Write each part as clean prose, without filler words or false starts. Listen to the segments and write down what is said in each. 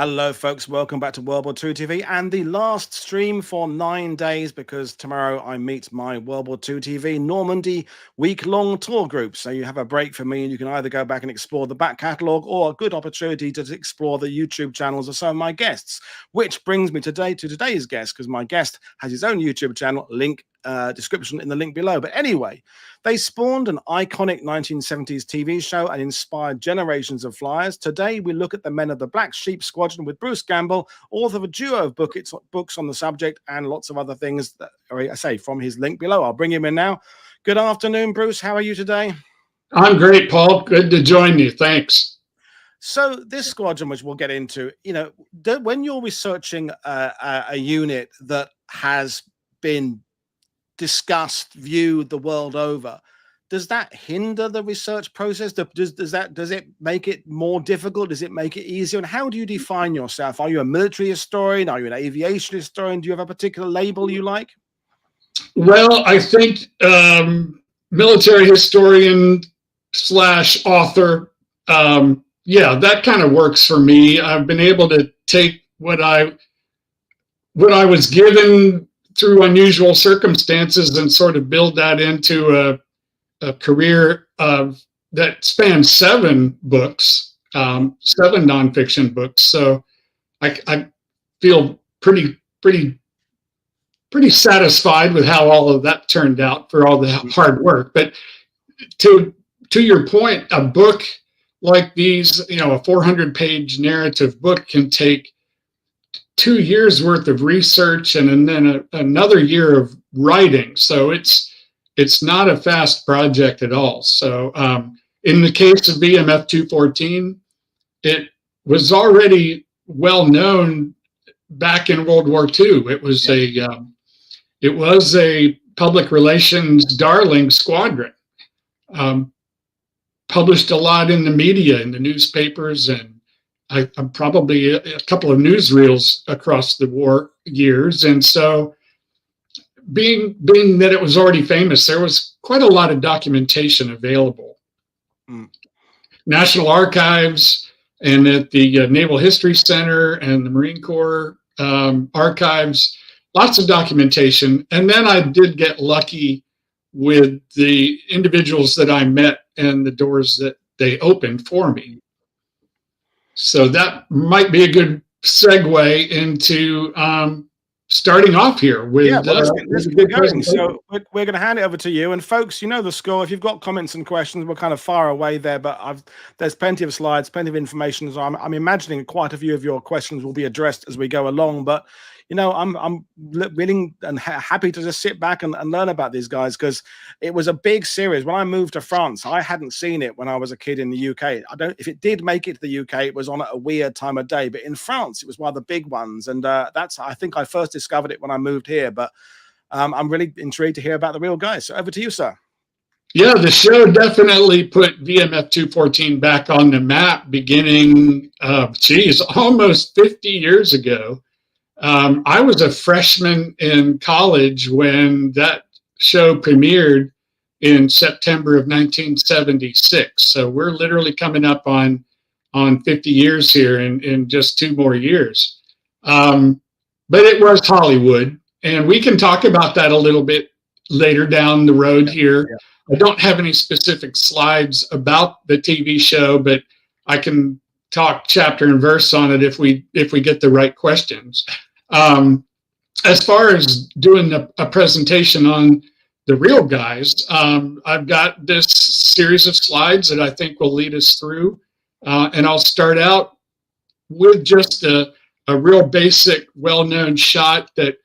Hello, folks. Welcome back to World War II TV and the last stream for 9 days because tomorrow I meet my World War II TV Normandy week-long tour group. So you have a break for me and you can either go back and explore the back catalogue or a good opportunity to explore the YouTube channels of some of my guests, which brings me today to today's guest because my guest has his own YouTube channel, description in the link below. But anyway, they spawned an iconic 1970s TV show and inspired generations of flyers. Today, we look at the men of the Black Sheep Squadron with Bruce Gamble, author of a duo of books on the subject and lots of other things that I say from his link below. I'll bring him in now. Good afternoon, Bruce. How are you today? I'm great, Paul. Good to join you. Thanks. So this squadron, which we'll get into, when you're researching a unit that has been discussed, viewed the world over, does that hinder the research process? Does it make it more difficult? Does it make it easier? And how do you define yourself? Are you a military historian? Are you an aviation historian? Do you have a particular label you like? Well, I think military historian / author, yeah, that kind of works for me. I've been able to take what I was given through unusual circumstances and sort of build that into a career that spans 7 books, 7 nonfiction books. So I feel pretty satisfied with how all of that turned out for all the hard work. But to your point, a book like these, a 400-page narrative book can take 2 years worth of research and then another year of writing. So it's not a fast project at all. So in the case of VMF 214, it was already well known back in World War II. It was a public relations darling squadron. Published a lot in the media, in the newspapers, and I'm probably a couple of newsreels across the war years. And so being that it was already famous, there was quite a lot of documentation available. National Archives and at the Naval History Center and the Marine Corps archives, lots of documentation. And then I did get lucky with the individuals that I met and the doors that they opened for me. So that might be a good segue into starting off here with. Yeah, well, let's get going. So we're going to hand it over to you. And folks, you know the score. If you've got comments and questions, we're kind of far away there, but there's plenty of slides, plenty of information. So I'm imagining quite a few of your questions will be addressed as we go along. But I'm willing and happy to just sit back and learn about these guys because it was a big series. When I moved to France, I hadn't seen it when I was a kid in the UK. If it did make it to the UK, it was on at a weird time of day. But in France, it was one of the big ones, and I think I first discovered it when I moved here. But I'm really intrigued to hear about the real guys. So over to you, sir. Yeah, the show definitely put VMF 214 back on the map, beginning, almost 50 years ago. I was a freshman in college when that show premiered in September of 1976. So we're literally coming up on 50 years here in just 2 more years. But it was Hollywood, and we can talk about that a little bit later down the road here. Yeah. I don't have any specific slides about the TV show, but I can talk chapter and verse on it if we get the right questions. As far as doing a presentation on the real guys, I've got this series of slides that I think will lead us through, and I'll start out with just a real basic, well-known shot that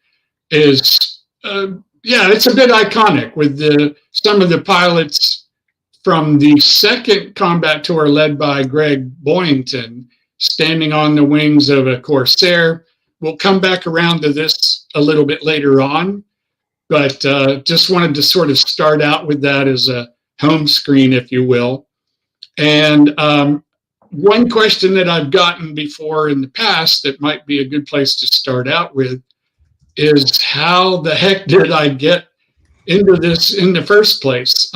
is, it's a bit iconic with some of the pilots from the second combat tour led by Greg Boyington standing on the wings of a Corsair. We'll come back around to this a little bit later on, but just wanted to sort of start out with that as a home screen, if you will. And one question that I've gotten before in the past that might be a good place to start out with is how the heck did I get into this in the first place?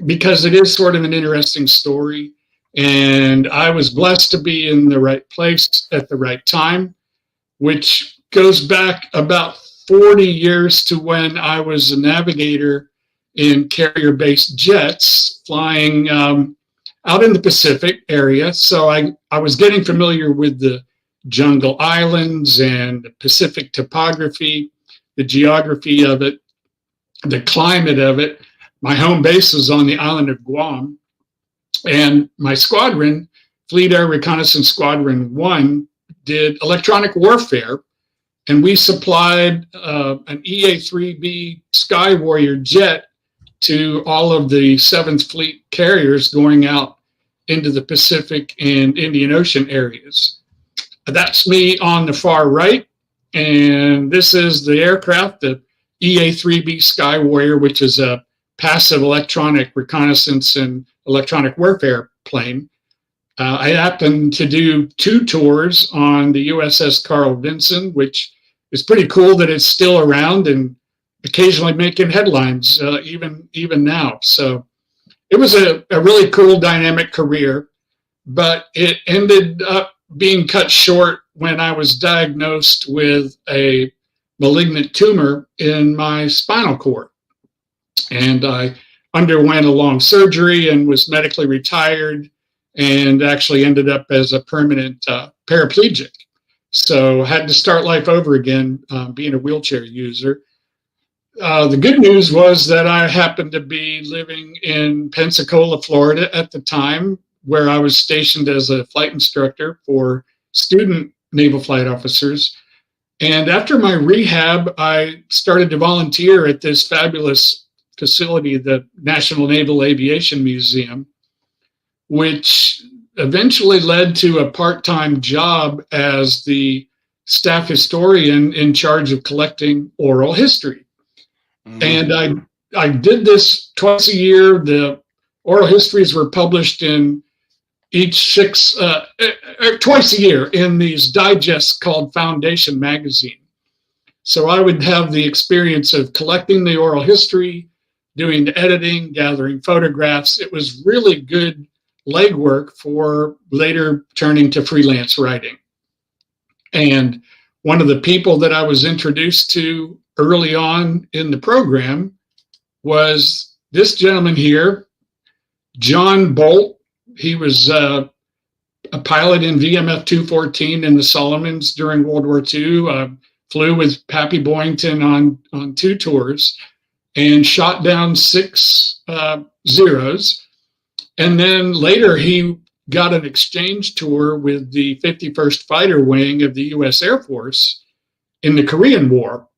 Because it is sort of an interesting story. And I was blessed to be in the right place at the right time, which goes back about 40 years to when I was a navigator in carrier-based jets flying out in the Pacific area. So I was getting familiar with the jungle islands and the Pacific topography, the geography of it, the climate of it. My home base was on the island of Guam. And my squadron, Fleet Air Reconnaissance Squadron 1, did electronic warfare. And we supplied an EA-3B Sky Warrior jet to all of the 7th Fleet carriers going out into the Pacific and Indian Ocean areas. That's me on the far right. And this is the aircraft, the EA-3B Sky Warrior, which is a passive electronic reconnaissance and electronic warfare plane. I happened to do 2 tours on the USS Carl Vinson, which is pretty cool that it's still around and occasionally making headlines, even now. So it was a really cool, dynamic career, but it ended up being cut short when I was diagnosed with a malignant tumor in my spinal cord. And I underwent a long surgery and was medically retired and actually ended up as a permanent paraplegic. So had to start life over again, being a wheelchair user. The good news was that I happened to be living in Pensacola, Florida at the time, where I was stationed as a flight instructor for student naval flight officers. And after my rehab, I started to volunteer at this fabulous facility, the National Naval Aviation Museum, which eventually led to a part-time job as the staff historian in charge of collecting oral history. And I did this twice a year. The oral histories were published in twice a year in these digests called Foundation magazine. So I would have the experience of collecting the oral history, doing the editing, gathering photographs. It was really good legwork for later turning to freelance writing. And one of the people that I was introduced to early on in the program was this gentleman here, John Bolt. He was a pilot in VMF 214 in the Solomons during World War II, flew with Pappy Boyington on 2 tours and shot down 6 Zeros. And then later he got an exchange tour with the 51st Fighter Wing of the U.S. Air Force in the Korean War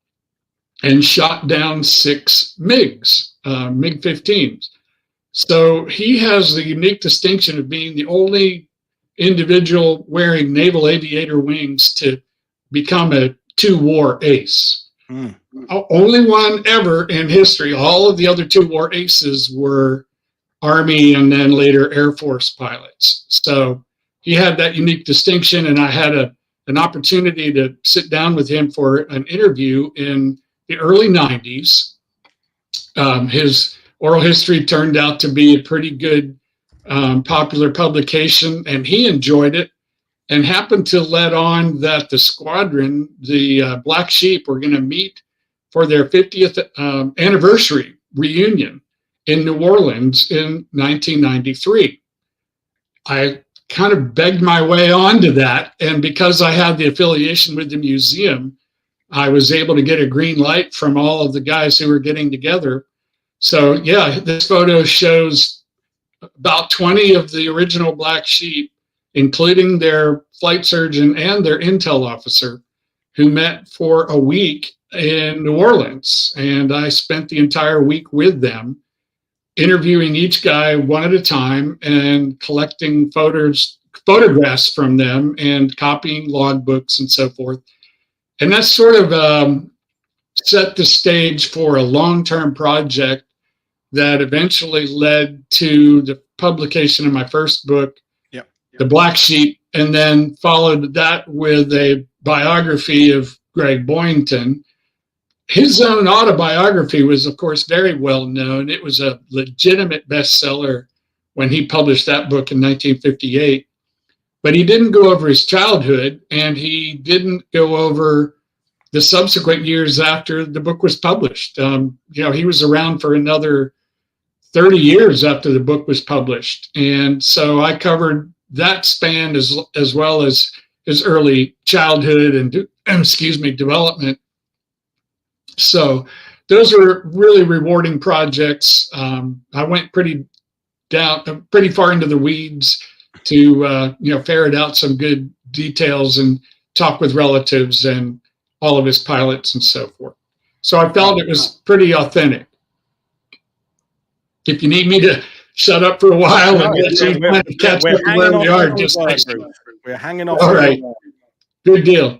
and shot down 6 MiGs, MiG-15s. So he has the unique distinction of being the only individual wearing naval aviator wings to become a 2-war ace. Only one ever in history. All of the other 2-war aces were Army and then later Air Force pilots. So he had that unique distinction, and I had an opportunity to sit down with him for an interview in the early 90s. His oral history turned out to be a pretty good popular publication, and he enjoyed it and happened to let on that the squadron, the Black Sheep, were going to meet for their 50th anniversary reunion in New Orleans in 1993. I kind of begged my way onto that, and because I had the affiliation with the museum, I was able to get a green light from all of the guys who were getting together. So yeah, this photo shows about 20 of the original Black Sheep, including their flight surgeon and their intel officer, who met for a week in New Orleans. And I spent the entire week with them, interviewing each guy one at a time and collecting photographs from them and copying logbooks and so forth. And that sort of set the stage for a long-term project that eventually led to the publication of my first book, The Black Sheep, and then followed that with a biography of Greg Boyington. His own autobiography was, of course, very well known. It was a legitimate bestseller when he published that book in 1958. But he didn't go over his childhood, and he didn't go over the subsequent years after the book was published. He was around for another 30 years after the book was published. And so I covered that span as well as his early childhood and development. So those are really rewarding projects. I went pretty far into the weeds to ferret out some good details and talk with relatives and all of his pilots and so forth. So I felt it was pretty authentic. If you need me to shut up for a while and let you kind of catch up where we are, just we're hanging off. All right. Good deal.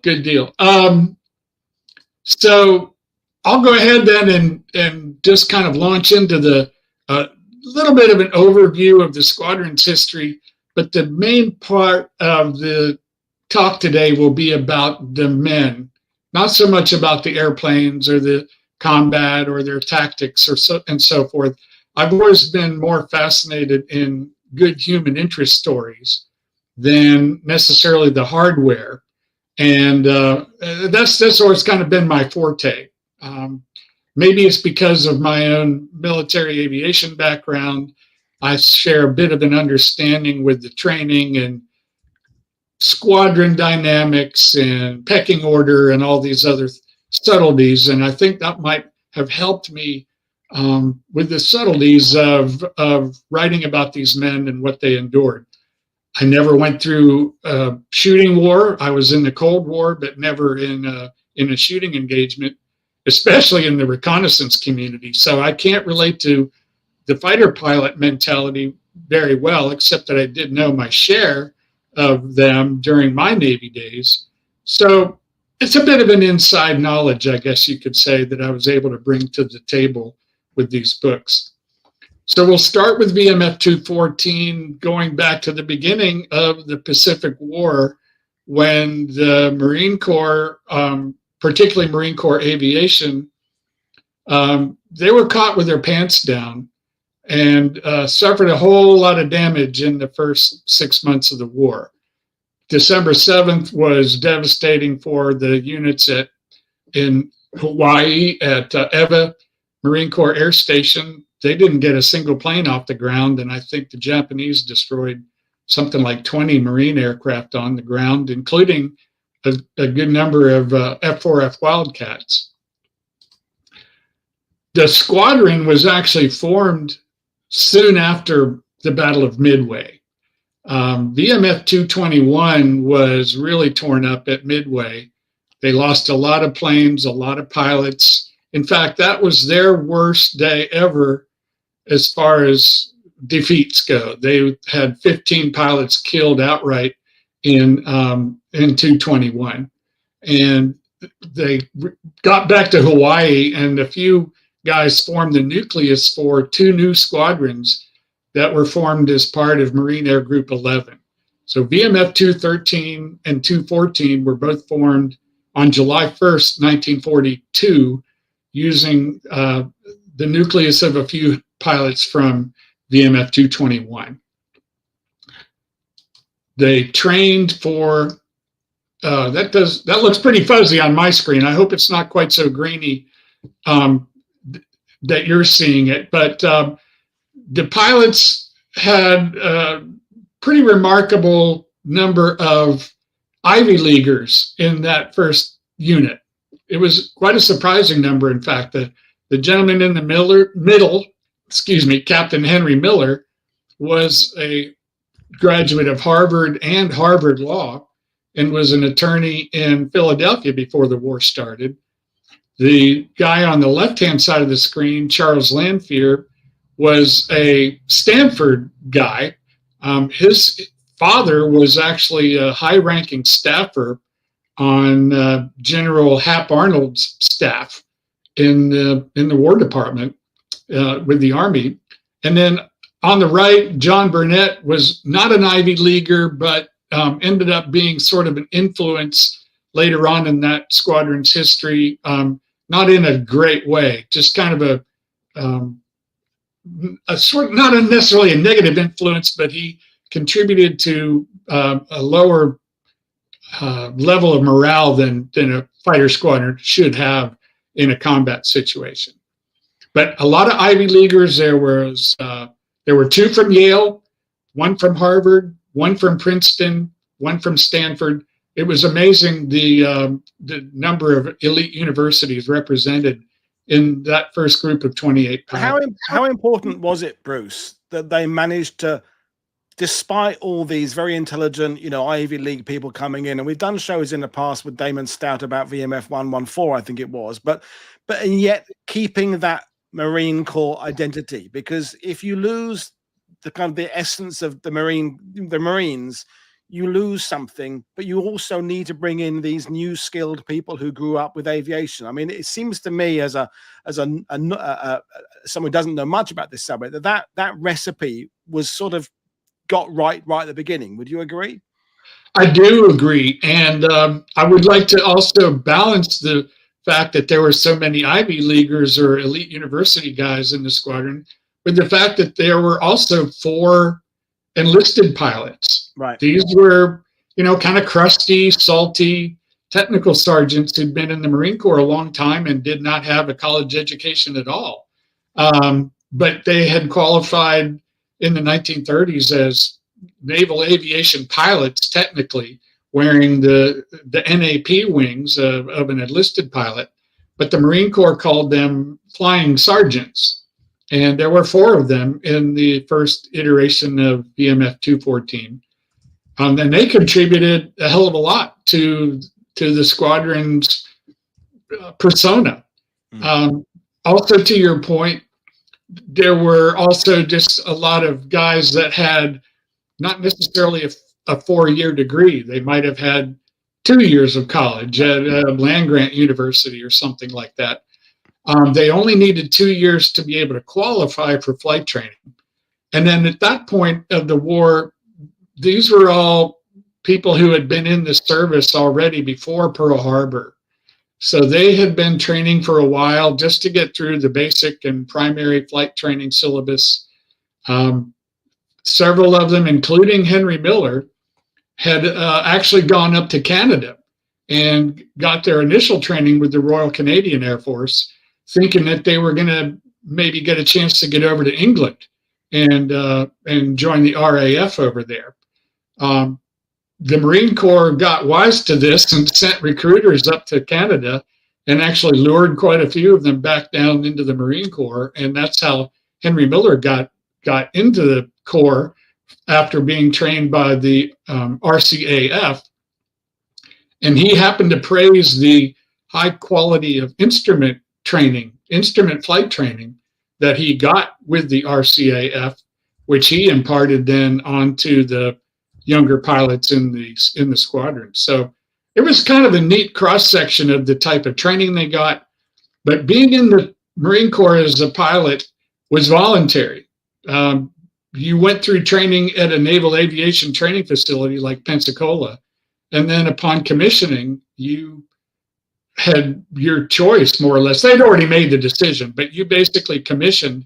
So I'll go ahead then and just kind of launch into the little bit of an overview of the squadron's history. But the main part of the talk today will be about the men, not so much about the airplanes or the combat or their tactics and so forth. I've always been more fascinated in good human interest stories than necessarily the hardware. And that's always kind of been my forte. Maybe it's because of my own military aviation background. I share a bit of an understanding with the training and squadron dynamics and pecking order and all these other subtleties. And I think that might have helped me with the subtleties of writing about these men and what they endured. I never went through a shooting war. I was in the Cold War, but never in a shooting engagement, especially in the reconnaissance community. So I can't relate to the fighter pilot mentality very well, except that I did know my share of them during my Navy days. So it's a bit of an inside knowledge, I guess you could say, that I was able to bring to the table with these books. So we'll start with VMF 214, going back to the beginning of the Pacific War, when the Marine Corps, particularly Marine Corps Aviation, they were caught with their pants down and suffered a whole lot of damage in the first 6 months of the war. December 7th was devastating for the units in Hawaii at Eva Marine Corps Air Station. They didn't get a single plane off the ground, and I think the Japanese destroyed something like 20 Marine aircraft on the ground, including a good number of F4F Wildcats. The squadron was actually formed soon after the Battle of Midway. VMF 221 was really torn up at Midway. They lost a lot of planes, a lot of pilots. In fact, that was their worst day ever as far as defeats go. They had 15 pilots killed outright in 221. And they got back to Hawaii, and a few guys formed the nucleus for two new squadrons that were formed as part of Marine Air Group 11. So VMF 213 and 214 were both formed on July 1st, 1942, using the nucleus of a few pilots from VMF 221. They trained for, that looks pretty fuzzy on my screen. I hope it's not quite so grainy that you're seeing it, but the pilots had a pretty remarkable number of Ivy Leaguers in that first unit. It was quite a surprising number, in fact. The gentleman in the middle, Captain Henry Miller, was a graduate of Harvard and Harvard Law and was an attorney in Philadelphia before the war started. The guy on the left-hand side of the screen, Charles Lanphier, was a Stanford guy. His father was actually a high-ranking staffer on General Hap Arnold's staff in the War Department with the Army. And then on the right, John Burnett was not an Ivy Leaguer, but ended up being sort of an influence later on in that squadron's history, not in a great way, just kind of a a sort, not necessarily a negative influence, but he contributed to a lower level of morale than a fighter squadron should have in a combat situation. But a lot of Ivy Leaguers. There were 2 from Yale, 1 from Harvard, 1 from Princeton, 1 from Stanford. It was amazing the number of elite universities represented in that first group of 28 pilots. How important was it, Bruce, that they managed to, despite all these very intelligent, Ivy League people coming in, and we've done shows in the past with Damon Stout about VMF 114, I think it was, but and yet keeping that Marine Corps identity, because if you lose the kind of the essence of the Marines, you lose something, but you also need to bring in these new skilled people who grew up with aviation. I mean, it seems to me as someone who doesn't know much about this subject, that recipe was sort of got right at the beginning. Would you agree? I do agree. And I would like to also balance the fact that there were so many Ivy Leaguers or elite university guys in the squadron with the fact that there were also 4 enlisted pilots. Right. These were, kind of crusty, salty technical sergeants who'd been in the Marine Corps a long time and did not have a college education at all. But they had qualified in the 1930s as naval aviation pilots, technically, wearing the NAP wings of an enlisted pilot. But the Marine Corps called them flying sergeants. And there were 4 of them in the first iteration of VMF 214. And they contributed a hell of a lot to the squadron's persona. Also, to your point, there were also just a lot of guys that had not necessarily a 4-year degree. They might have had 2 years of college at a land-grant university or something like that. They only needed 2 years to be able to qualify for flight training. And then at that point of the war, these were all people who had been in the service already before Pearl Harbor. So they had been training for a while just to get through the basic and primary flight training syllabus. Several of them, including Henry Miller, had actually gone up to Canada and got their initial training with the Royal Canadian Air Force, thinking that they were going to maybe get a chance to get over to England and join the RAF over there. The Marine Corps got wise to this and sent recruiters up to Canada and actually lured quite a few of them back down into the Marine Corps. And that's how Henry Miller got into the Corps after being trained by the RCAF. And he happened to praise the high quality of instrument flight training that he got with the RCAF, which he imparted then onto the younger pilots in the squadron. So it was kind of a neat cross section of the type of training they got. But being in the Marine Corps as a pilot was voluntary. You went through training at a naval aviation training facility like Pensacola, and then upon commissioning, you had your choice, more or less. They'd already made the decision, but you basically commissioned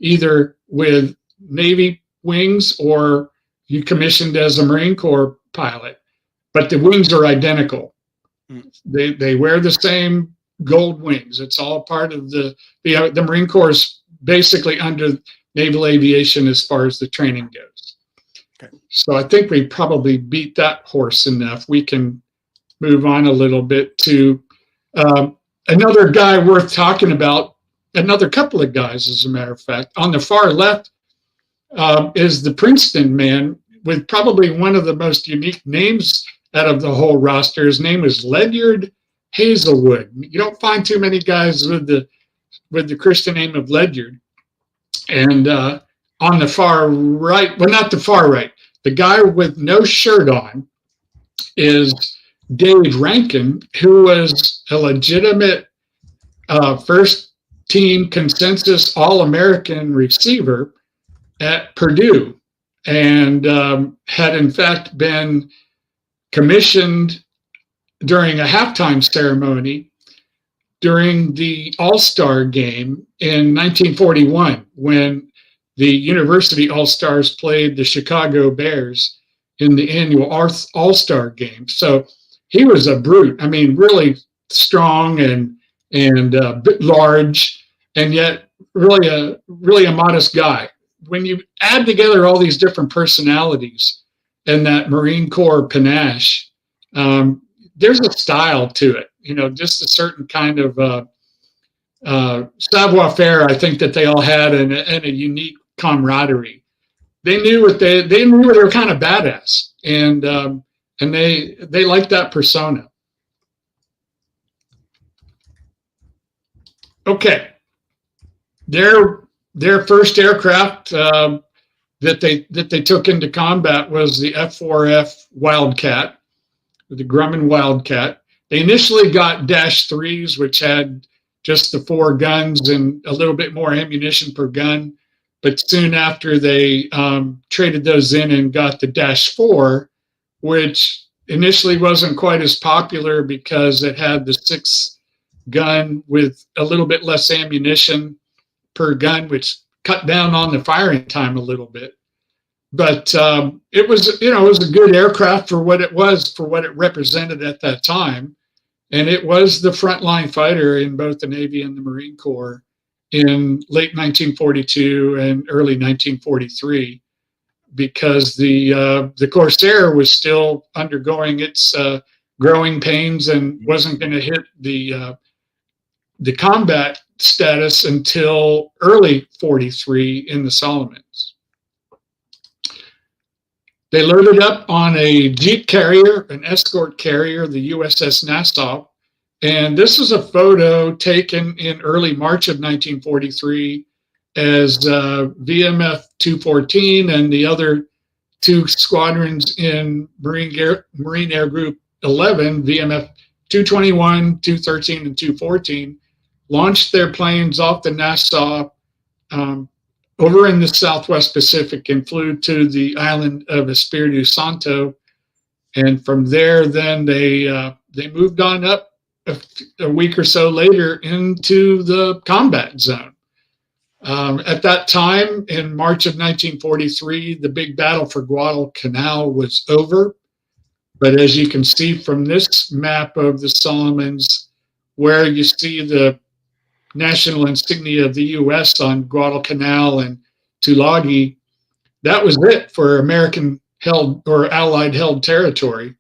either with Navy wings or you commissioned as a Marine Corps pilot, but the wings are identical. They wear the same gold wings. It's all part of the Marine Corps is basically under naval aviation as far as the training goes. Okay. So I think we probably beat that horse enough. We can move on a little bit to another guy worth talking about, another couple of guys, as a matter of fact. On the far left is the Princeton man with probably one of the most unique names out of the whole roster. His name is Ledyard Hazelwood. You don't find too many guys with the Christian name of Ledyard. And on the far right, well, not the far right, the guy with no shirt on is Dave Rankin, who was a legitimate first team consensus All-American receiver at Purdue, and had in fact been commissioned during a halftime ceremony during the All-Star game in 1941, when the University All-Stars played the Chicago Bears in the annual All-Star game. So he was a brute. I mean, really strong and bit large, and yet really a modest guy. When you add together all these different personalities and that Marine Corps panache, there's a style to it. You know, just a certain kind of savoir-faire, I think, that they all had, and a unique camaraderie. They knew what they were kind of badass, and they liked that persona. Okay, their first aircraft that they took into combat was the F4F Wildcat, the Grumman Wildcat. They initially got -3s, which had just the 4 guns and a little bit more ammunition per gun. But soon after, they traded those in and got the -4, which initially wasn't quite as popular because it had the 6 gun with a little bit less ammunition per gun, which cut down on the firing time a little bit. But it was a good aircraft for what it was, for what it represented at that time. And it was the frontline fighter in both the Navy and the Marine Corps in late 1942 and early 1943, because the Corsair was still undergoing its growing pains and wasn't going to hit the combat status until early 43 in the Solomons. They loaded up on a jeep carrier, an escort carrier, the USS Nassau. And this is a photo taken in early March of 1943 as VMF 214 and the other 2 squadrons in Marine Air Group 11, VMF 221, 213, and 214, launched their planes off the Nassau over in the Southwest Pacific and flew to the island of Espiritu Santo. And from there, then they moved on up a week or so later into the combat zone. At that time, in March of 1943, the big battle for Guadalcanal was over. But as you can see from this map of the Solomons, where you see the national insignia of the U.S. on Guadalcanal and Tulagi, that was it for American held or Allied held territory.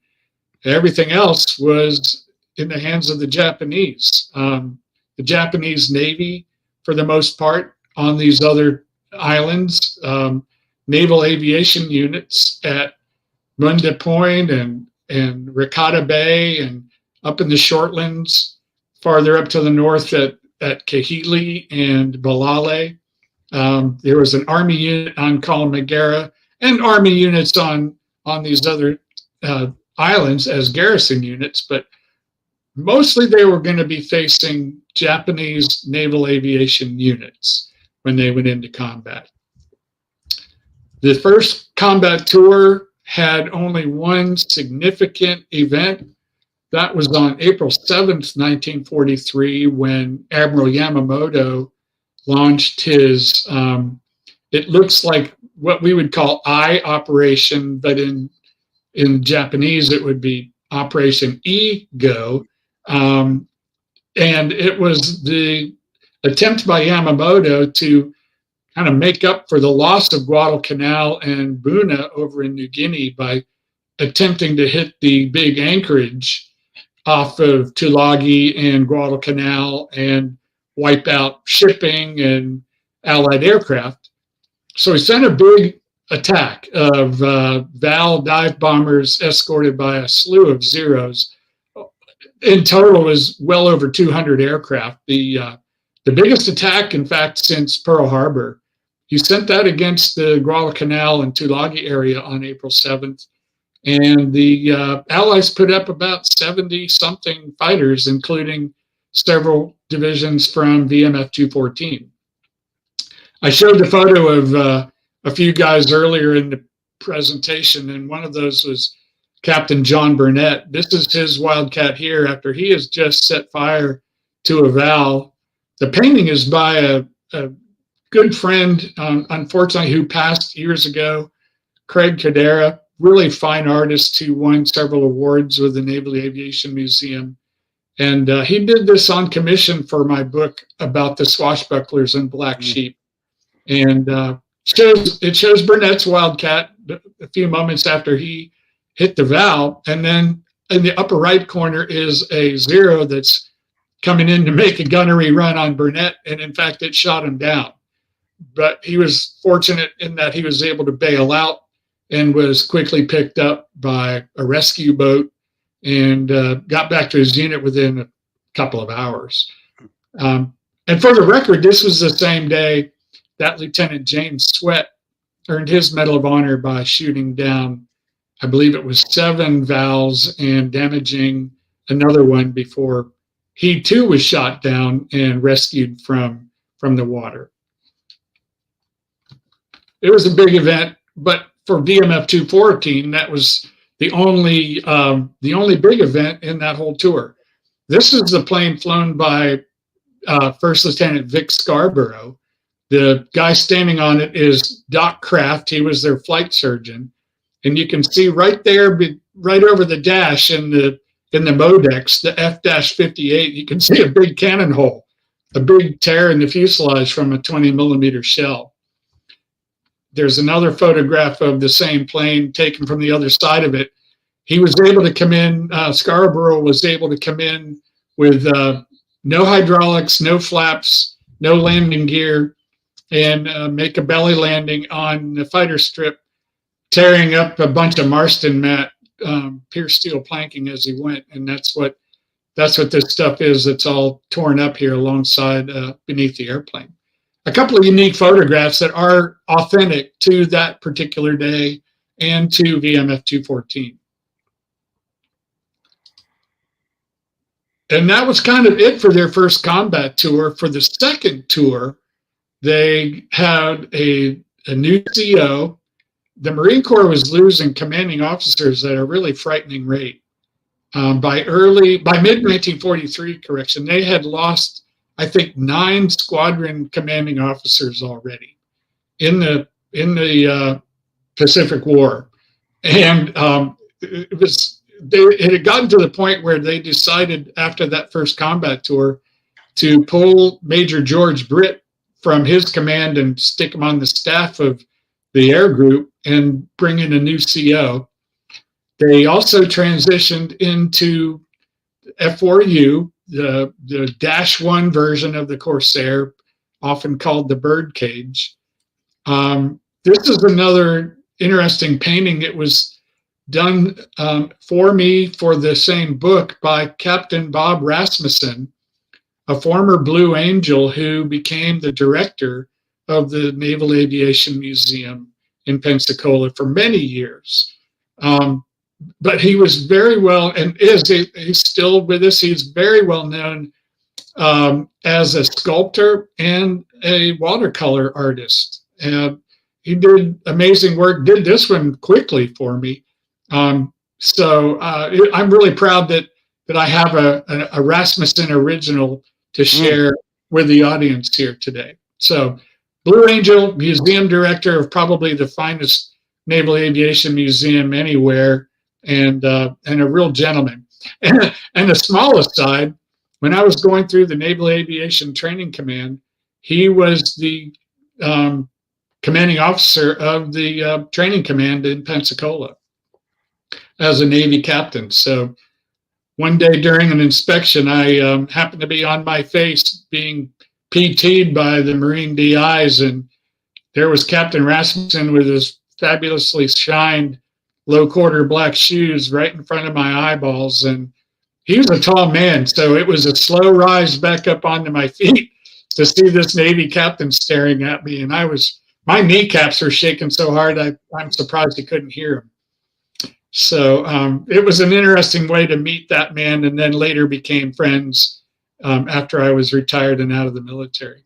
Everything else was in the hands of the Japanese. The Japanese Navy, for the most part, on these other islands, naval aviation units at Munda Point and Ricotta Bay and up in the Shortlands, farther up to the north at Kahili and Balale. There was an Army unit on Kalamagara and Army units on these other islands as garrison units, but mostly they were going to be facing Japanese naval aviation units when they went into combat. The first combat tour had only one significant event. That was on April 7th, 1943, when Admiral Yamamoto launched his, it looks like what we would call I operation, but in Japanese it would be Operation E-Go. And it was the attempt by Yamamoto to kind of make up for the loss of Guadalcanal and Buna over in New Guinea by attempting to hit the big anchorage off of Tulagi and Guadalcanal and wipe out shipping and Allied aircraft. So he sent a big attack of Val dive bombers escorted by a slew of Zeros. In total, was well over 200 aircraft. The biggest attack, in fact, since Pearl Harbor. He sent that against the Guadalcanal and Tulagi area on April 7th. And the Allies put up about 70-something fighters, including several divisions from VMF 214. I showed the photo of a few guys earlier in the presentation, and one of those was Captain John Burnett. This is his Wildcat here after he has just set fire to a Val. The painting is by a good friend, unfortunately, who passed years ago, Craig Cadera, really fine artist who won several awards with the Naval Aviation Museum. And he did this on commission for my book about the swashbucklers and black sheep. And it shows Burnett's Wildcat a few moments after he hit the valve. And then in the upper right corner is a Zero that's coming in to make a gunnery run on Burnett. And in fact, it shot him down. But he was fortunate in that he was able to bail out and was quickly picked up by a rescue boat and got back to his unit within a couple of hours. And for the record, this was the same day that Lieutenant James Sweat earned his Medal of Honor by shooting down, I believe it was 7 valves and damaging another one before he too was shot down and rescued from the water. It was a big event, but for VMF 214, that was the only big event in that whole tour. This is the plane flown by First Lieutenant Vic Scarborough. The guy standing on it is Doc Kraft. He was their flight surgeon, and you can see right there, right over the dash in the Modex, the F-58. You can see a big cannon hole, a big tear in the fuselage from a 20-millimeter shell. There's another photograph of the same plane taken from the other side of it. He was able to come in, Scarborough was able to come in with no hydraulics, no flaps, no landing gear, and make a belly landing on the fighter strip, tearing up a bunch of Marston mat, pierced steel planking as he went. And that's what this stuff is. It's all torn up here alongside beneath the airplane. A couple of unique photographs that are authentic to that particular day and to VMF 214. And that was kind of it for their first combat tour. For the second tour, they had a new CO. The Marine Corps was losing commanding officers at a really frightening rate. By mid-1943, correction, they had lost, I think, 9 squadron commanding officers already in the Pacific War, and it had gotten to the point where they decided after that first combat tour to pull Major George Britt from his command and stick him on the staff of the air group and bring in a new CO. They also transitioned into F4U, the -1 version of the Corsair, often called the birdcage. This is another interesting painting. It was done for me for the same book by Captain Bob Rasmussen, a former Blue Angel who became the director of the Naval Aviation Museum in Pensacola for many years. But he was very well, and he's still with us. He's very well known as a sculptor and a watercolor artist. He did amazing work, did this one quickly for me. So I'm really proud that I have a Rasmussen original to share with the audience here today. So Blue Angel, museum director of probably the finest Naval Aviation Museum anywhere, and a real gentleman. And the smallest side, when I was going through the Naval Aviation Training Command, he was the commanding officer of the training command in Pensacola as a Navy captain. So one day during an inspection, I happened to be on my face being PT'd by the Marine DIs, and there was Captain Rasmussen with his fabulously shined low-quarter black shoes right in front of my eyeballs. And he was a tall man, so it was a slow rise back up onto my feet to see this Navy captain staring at me. And my kneecaps were shaking so hard, I'm surprised he couldn't hear him. So it was an interesting way to meet that man, and then later became friends after I was retired and out of the military.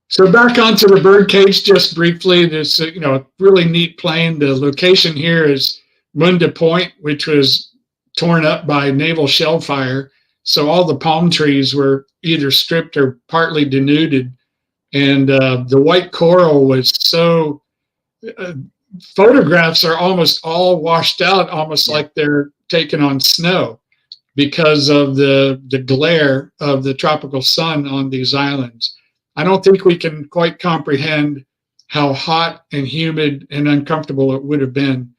So back onto the birdcage just briefly. This a really neat plane. The location here is Munda Point, which was torn up by naval shell fire. So all the palm trees were either stripped or partly denuded. And the white coral was so, photographs are almost all washed out, almost like they're taken on snow because of the glare of the tropical sun on these islands. I don't think we can quite comprehend how hot and humid and uncomfortable it would have been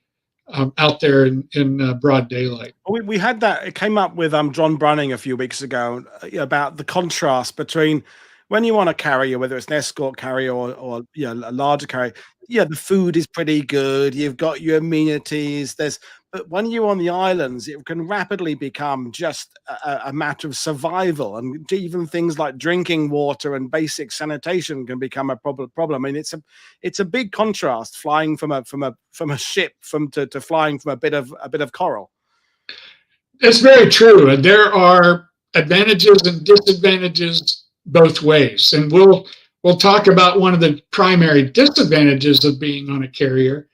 out there in broad daylight. We had that. It came up with John Brunning a few weeks ago about the contrast between when you want a carrier, whether it's an escort carrier or a larger carrier. Yeah, the food is pretty good. You've got your amenities. But when you're on the islands, it can rapidly become just a matter of survival, and even things like drinking water and basic sanitation can become a problem. I mean, it's a big contrast flying from a ship to flying from a bit of coral. It's very true. There are advantages and disadvantages both ways, and we'll talk about one of the primary disadvantages of being on a carrier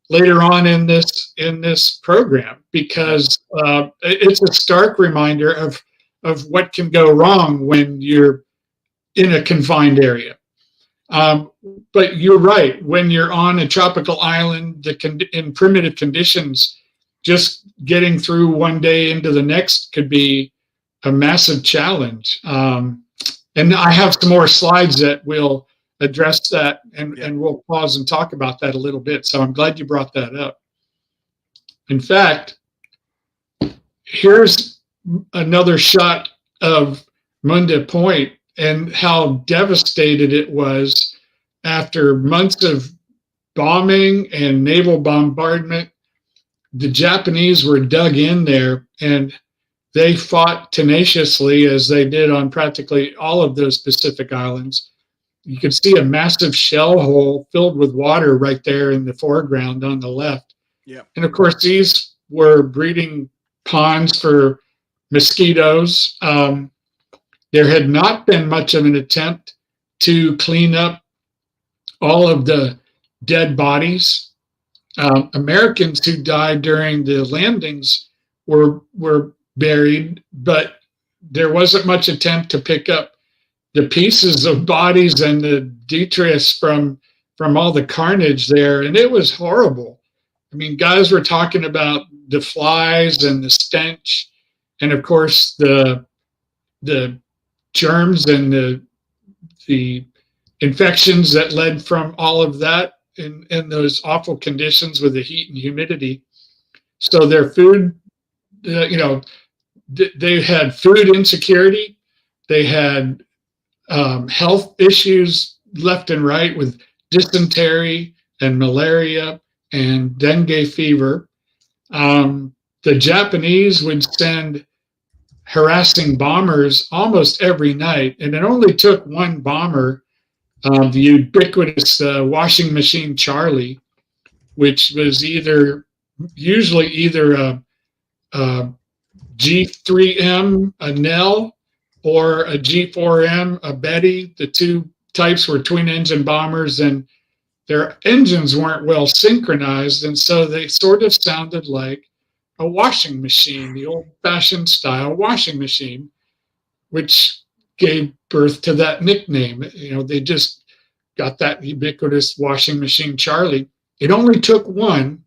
later on in this program, because it's a stark reminder of what can go wrong when you're in a confined area. But you're right. When you're on a tropical island in primitive conditions, just getting through one day into the next could be a massive challenge. And I have some more slides that will address that, and we'll pause and talk about that a little bit. So I'm glad you brought that up. In fact, here's another shot of Munda Point and how devastated it was after months of bombing and naval bombardment. The Japanese were dug in there, and they fought tenaciously, as they did on practically all of those Pacific islands. You can see a massive shell hole filled with water right there in the foreground on the left. Yeah. And of course, these were breeding ponds for mosquitoes. There had not been much of an attempt to clean up all of the dead bodies. Americans who died during the landings were buried, but there wasn't much attempt to pick up the pieces of bodies and the detritus from all the carnage there, and it was horrible. I mean, guys were talking about the flies and the stench, and of course the germs and the infections that led from all of that in those awful conditions with the heat and humidity. So their food, they had food insecurity. They had health issues left and right with dysentery and malaria and dengue fever. The Japanese would send harassing bombers almost every night, and it only took one bomber, the ubiquitous washing machine Charlie, which was usually either a G3M, a Nell, or a G4M, a Betty. The two types were twin engine bombers, and their engines weren't well synchronized, and so they sort of sounded like a washing machine, the old-fashioned style washing machine, which gave birth to that nickname. They just got that ubiquitous washing machine Charlie. It only took one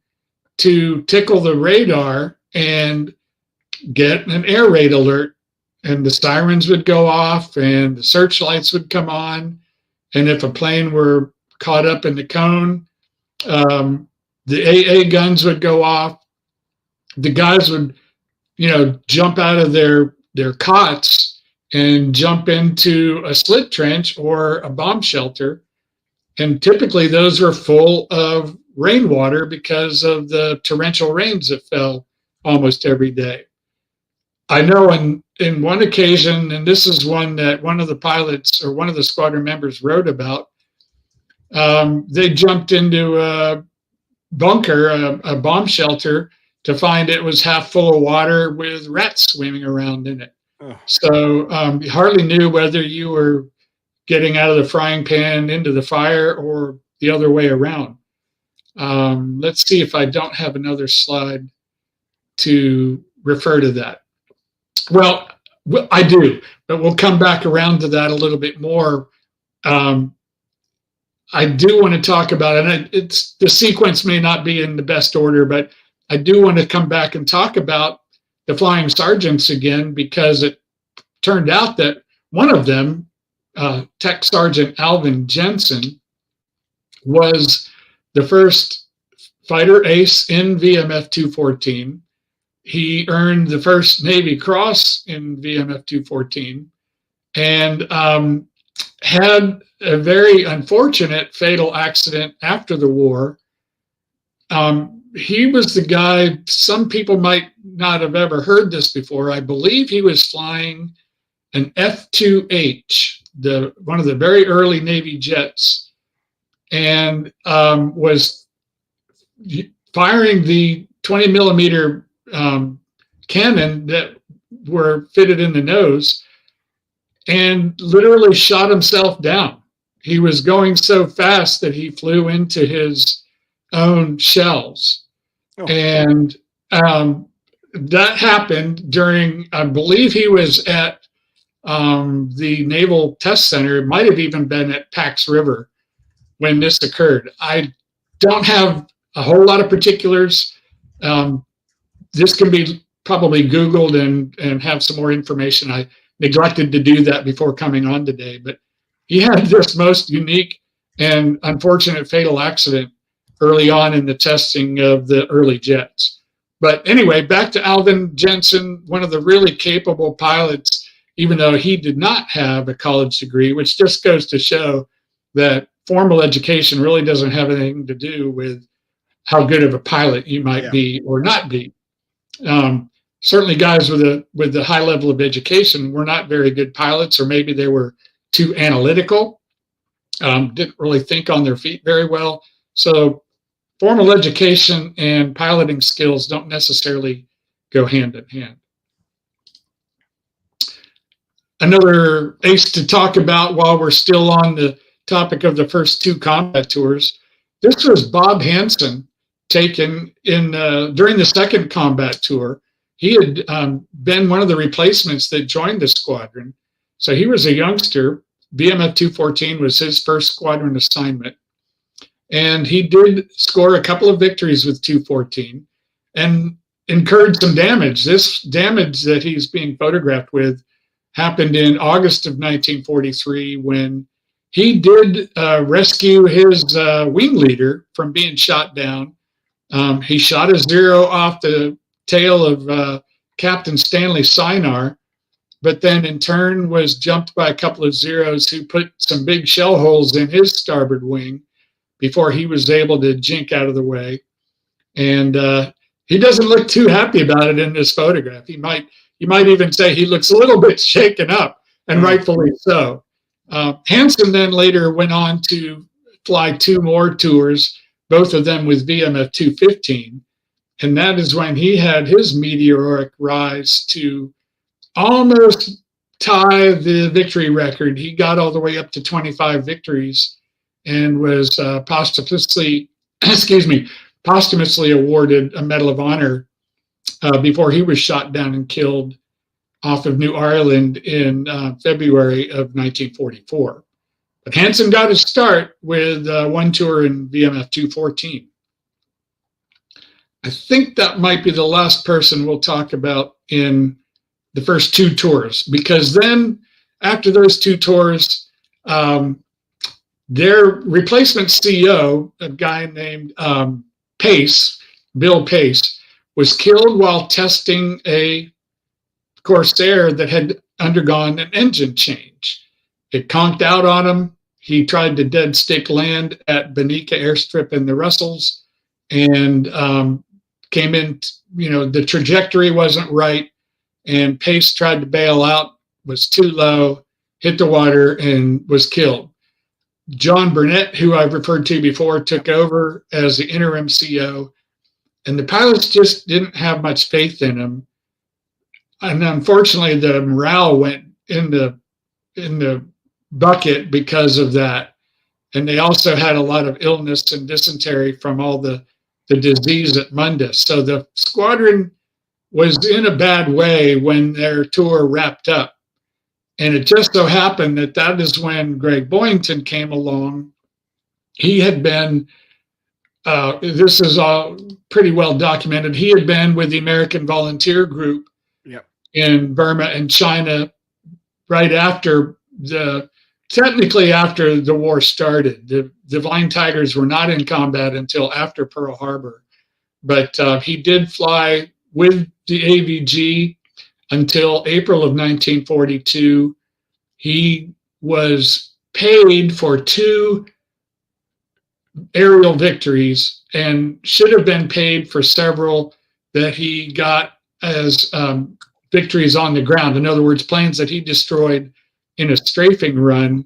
to tickle the radar and get an air raid alert, and the sirens would go off and the searchlights would come on, and if a plane were caught up in the cone, the AA guns would go off. The guys would, jump out of their cots and jump into a slit trench or a bomb shelter, and typically those were full of rainwater because of the torrential rains that fell almost every day. I know in one occasion, and this is one that one of the pilots or one of the squadron members wrote about, they jumped into a bunker, a bomb shelter, to find it was half full of water with rats swimming around in it. Oh. So you hardly knew whether you were getting out of the frying pan into the fire or the other way around. Let's see if I don't have another slide to refer to that. Well, Well, I do, but we'll come back around to that a little bit more. I do want to talk about it. And it's the sequence may not be in the best order, but I do want to come back and talk about the flying sergeants again, because it turned out that one of them, Tech Sergeant Alvin Jensen, was the first fighter ace in VMF 214. He earned the first Navy Cross in VMF 214, and had a very unfortunate fatal accident after the war. He was the guy, some people might not have ever heard this before. I believe he was flying an F2H, one of the very early Navy jets, and was firing the 20 millimeter cannon that were fitted in the nose, and literally shot himself down. He was going so fast that he flew into his own shells. Oh. And that happened during, I believe he was at the Naval Test Center. It might have even been at Pax River when this occurred. I don't have a whole lot of particulars. This can be probably Googled and have some more information. I neglected to do that before coming on today, but he had this most unique and unfortunate fatal accident early on in the testing of the early jets. But anyway, back to Alvin Jensen, one of the really capable pilots, even though he did not have a college degree, which just goes to show that formal education really doesn't have anything to do with how good of a pilot you might be or not be. Certainly guys with a high level of education were not very good pilots, or maybe they were too analytical, didn't really think on their feet very well. So formal education and piloting skills don't necessarily go hand in hand. Another ace to talk about while we're still on the topic of the first two combat tours, this was Bob Hansen, taken in during the second combat tour. He had been one of the replacements that joined the squadron. So he was a youngster. VMF 214 was his first squadron assignment. And he did score a couple of victories with 214 and incurred some damage. This damage that he's being photographed with happened in August of 1943 when he did rescue his wing leader from being shot down. He shot a zero off the tail of Captain Stanley Sinar, but then in turn was jumped by a couple of zeros who put some big shell holes in his starboard wing before he was able to jink out of the way. And he doesn't look too happy about it in this photograph. You might even say he looks a little bit shaken up, and rightfully so. Hansen then later went on to fly two more tours, both of them with VMF 215. And that is when he had his meteoric rise to almost tie the victory record. He got all the way up to 25 victories and was posthumously awarded a Medal of Honor before he was shot down and killed off of New Ireland in February of 1944. But Hansen got his start with one tour in VMF 214. I think that might be the last person we'll talk about in the first two tours, because then after those two tours, their replacement CEO, a guy named Pace, Bill Pace, was killed while testing a Corsair that had undergone an engine change. It conked out on him. He tried to dead stick land at Bonica Airstrip in the Russells, and came in, the trajectory wasn't right, and Pace tried to bail out, was too low, hit the water, and was killed. John Burnett, who I've referred to before, took over as the interim CEO, and the pilots just didn't have much faith in him. And unfortunately, the morale went in the bucket because of that. And they also had a lot of illness and dysentery from all the disease at Mundus. So the squadron was in a bad way when their tour wrapped up. And it just so happened that that is when Greg Boyington came along. He had been, this is all pretty well documented, he had been with the American Volunteer Group in Burma and China right after technically after the war started. The Flying Tigers were not in combat until after Pearl Harbor. But he did fly with the AVG until April of 1942. He was paid for 2 aerial victories and should have been paid for several that he got as victories on the ground. In other words, planes that he destroyed in a strafing run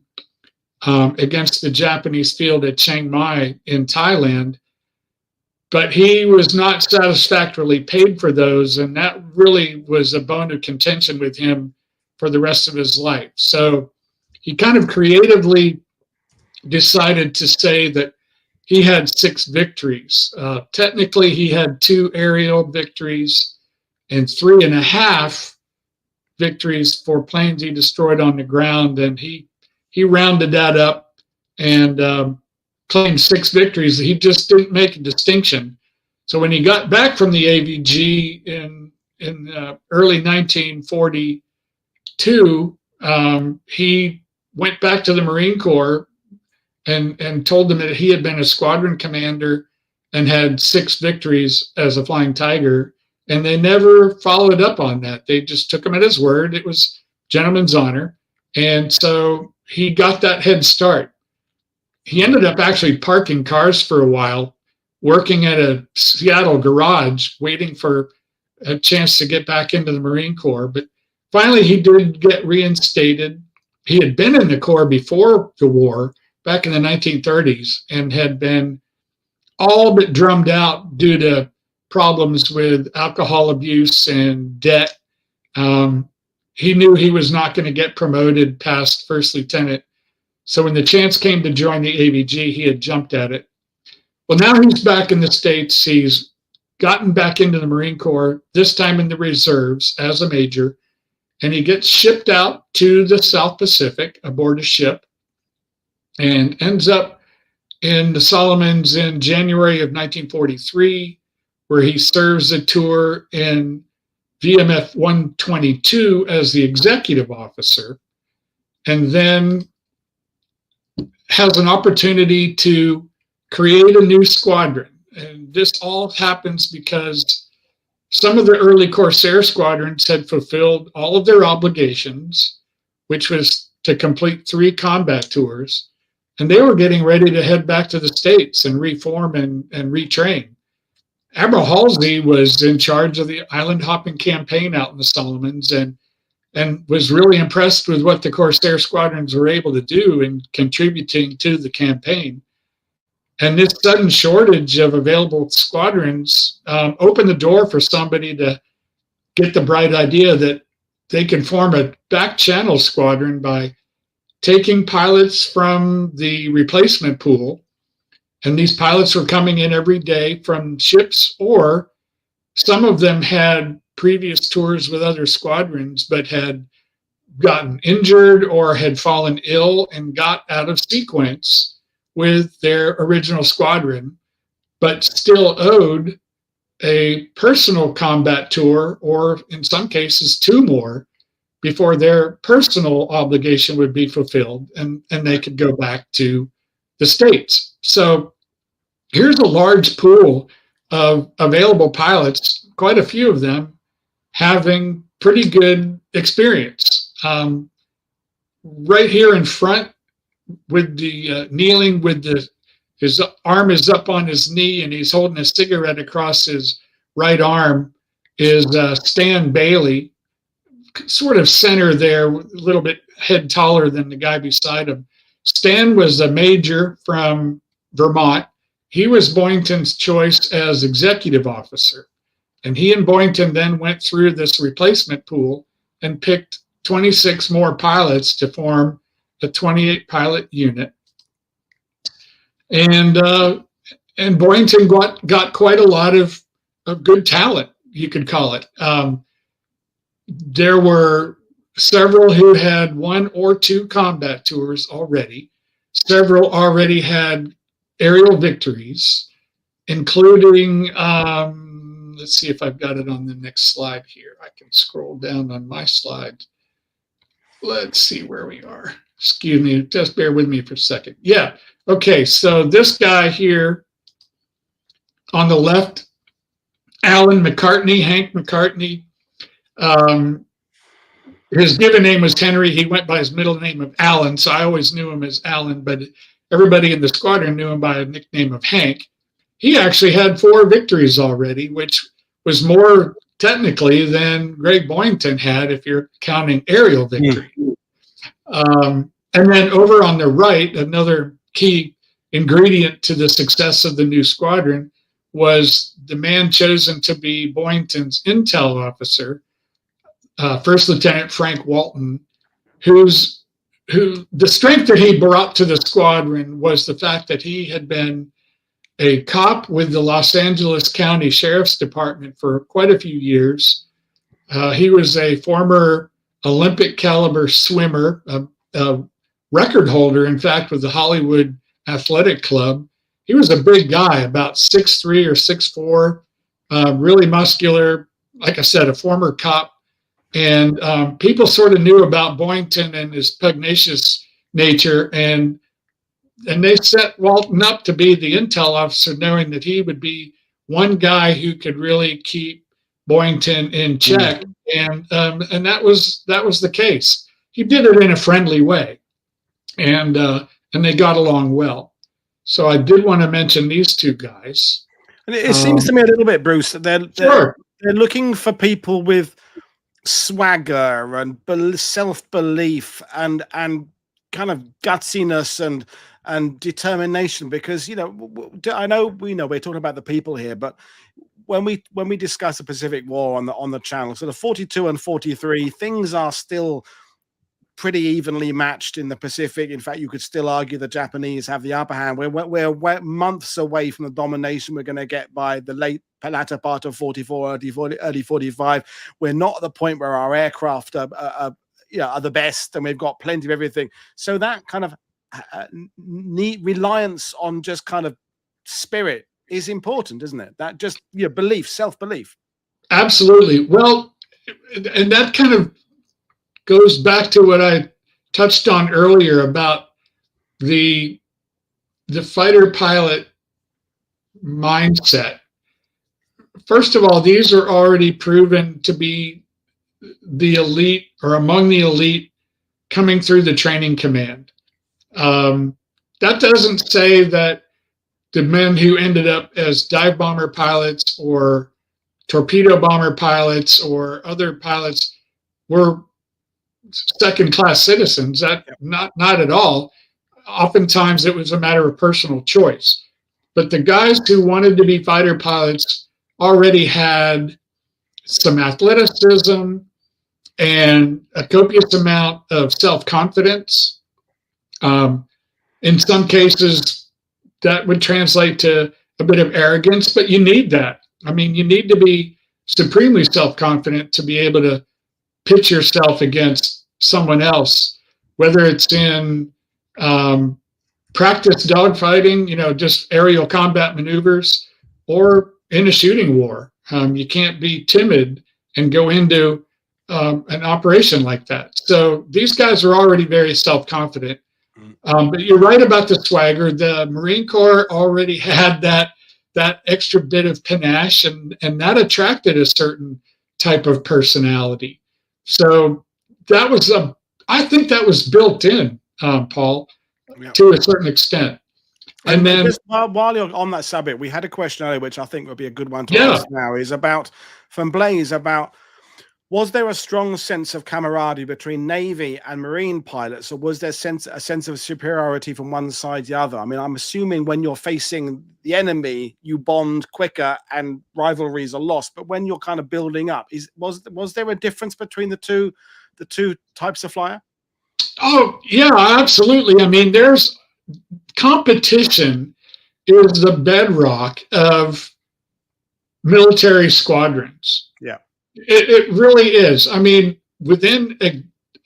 against the Japanese field at Chiang Mai in Thailand. But he was not satisfactorily paid for those, and that really was a bone of contention with him for the rest of his life. So he kind of creatively decided to say that he had 6 victories. Technically, he had 2 aerial victories and 3.5 victories for planes he destroyed on the ground, and he rounded that up and claimed 6 victories. He just didn't make a distinction. So when he got back from the AVG in early 1942, he went back to the Marine Corps and told them that he had been a squadron commander and had 6 victories as a Flying Tiger, and they never followed up on that. They just took him at his word. It was gentleman's honor, and so he got that head start. He ended up actually parking cars for a while, working at a Seattle garage, waiting for a chance to get back into the Marine Corps. But finally, he did get reinstated. He had been in the Corps before the war, back in the 1930s, and had been all but drummed out due to problems with alcohol abuse and debt. He knew he was not going to get promoted past first lieutenant. So when the chance came to join the AVG, he had jumped at it. Well, now he's back in the States. He's gotten back into the Marine Corps, this time in the reserves as a major, and he gets shipped out to the South Pacific aboard a ship and ends up in the Solomons in January of 1943, where he serves a tour in VMF 122 as the executive officer, and then has an opportunity to create a new squadron. And this all happens because some of the early Corsair squadrons had fulfilled all of their obligations, which was to complete 3 combat tours, and they were getting ready to head back to the States and reform and retrain. Admiral Halsey was in charge of the island hopping campaign out in the Solomons, and was really impressed with what the Corsair squadrons were able to do in contributing to the campaign. And this sudden shortage of available squadrons opened the door for somebody to get the bright idea that they could form a back channel squadron by taking pilots from the replacement pool. And these pilots were coming in every day from ships, or some of them had previous tours with other squadrons but had gotten injured or had fallen ill and got out of sequence with their original squadron, but still owed a personal combat tour, or in some cases 2 more, before their personal obligation would be fulfilled and they could go back to the States. So here's a large pool of available pilots, quite a few of them having pretty good experience. Right here in front, with the kneeling with his arm is up on his knee and he's holding a cigarette across his right arm, is Stan Bailey, sort of center there, a little bit head taller than the guy beside him. Stan was a major from Vermont. He was Boyington's choice as executive officer. And he and Boyington then went through this replacement pool and picked 26 more pilots to form a 28 pilot unit. And Boyington got quite a lot of good talent you could call it. There were several who had 1 or 2 combat tours already. Several already had aerial victories, including, let's see if I've got it on the next slide here. I can scroll down on my slide. Let's see where we are. Excuse me, just bear with me for a second. Yeah, okay, so this guy here on the left, Alan McCartney, Hank McCartney. His given name was Henry. He went by his middle name of Alan, so I always knew him as Alan, but everybody in the squadron knew him by a nickname of Hank. He actually had 4 victories already, which was more technically than Greg Boyington had if you're counting aerial victory. And then over on the right, another key ingredient to the success of the new squadron was the man chosen to be Boyington's intel officer, First Lieutenant Frank Walton, who the strength that he brought to the squadron was the fact that he had been a cop with the Los Angeles County Sheriff's Department for quite a few years. He was a former Olympic caliber swimmer, a record holder, in fact, with the Hollywood Athletic Club. He was a big guy, about 6'3" or 6'4", really muscular. Like I said, a former cop. And people sort of knew about Boyington and his pugnacious nature, and they set Walton up to be the intel officer, knowing that he would be one guy who could really keep Boyington in check, and that was the case. He did it in a friendly way, and they got along well. So I did want to mention these 2 guys. And it seems to me a little bit, Bruce, that they're looking for people with swagger and self-belief and kind of gutsiness and determination, because I know we're talking about the people here, but when we discuss the Pacific War on the channel, so the 42 and 43, things are still pretty evenly matched in the Pacific. In fact, you could still argue the Japanese have the upper hand. We're months away from the domination we're going to get by the latter part of 44, early 45. We're not at the point where our aircraft are the best, and we've got plenty of everything. So that kind of reliance on just kind of spirit is important, isn't it? That just belief, self-belief. Absolutely. Well, and that kind of goes back to what I touched on earlier about the fighter pilot mindset. First of all, these are already proven to be the elite or among the elite coming through the training command. That doesn't say that the men who ended up as dive bomber pilots or torpedo bomber pilots or other pilots were second-class citizens. Not at all. Oftentimes it was a matter of personal choice. But the guys who wanted to be fighter pilots already had some athleticism and a copious amount of self-confidence. In some cases, that would translate to a bit of arrogance, but you need that. I mean, you need to be supremely self-confident to be able to pitch yourself against someone else, whether it's in practice dogfighting, just aerial combat maneuvers, or in a shooting war. You can't be timid and go into an operation like that. So these guys are already very self-confident. But you're right about the swagger. The Marine Corps already had that extra bit of panache, and that attracted a certain type of personality. So I think that was built in, Paul, to a certain extent. And then just while you're on that subject, we had a question earlier, which I think would be a good one to ask now, is from Blaze about, was there a strong sense of camaraderie between Navy and Marine pilots, or was there a sense of superiority from one side to the other? I mean, I'm assuming when you're facing the enemy, you bond quicker and rivalries are lost. But when you're kind of building up, was there a difference between the two types of flyer? Oh, yeah, absolutely. I mean, there's competition is the bedrock of military squadrons. Yeah. It really is. I mean, within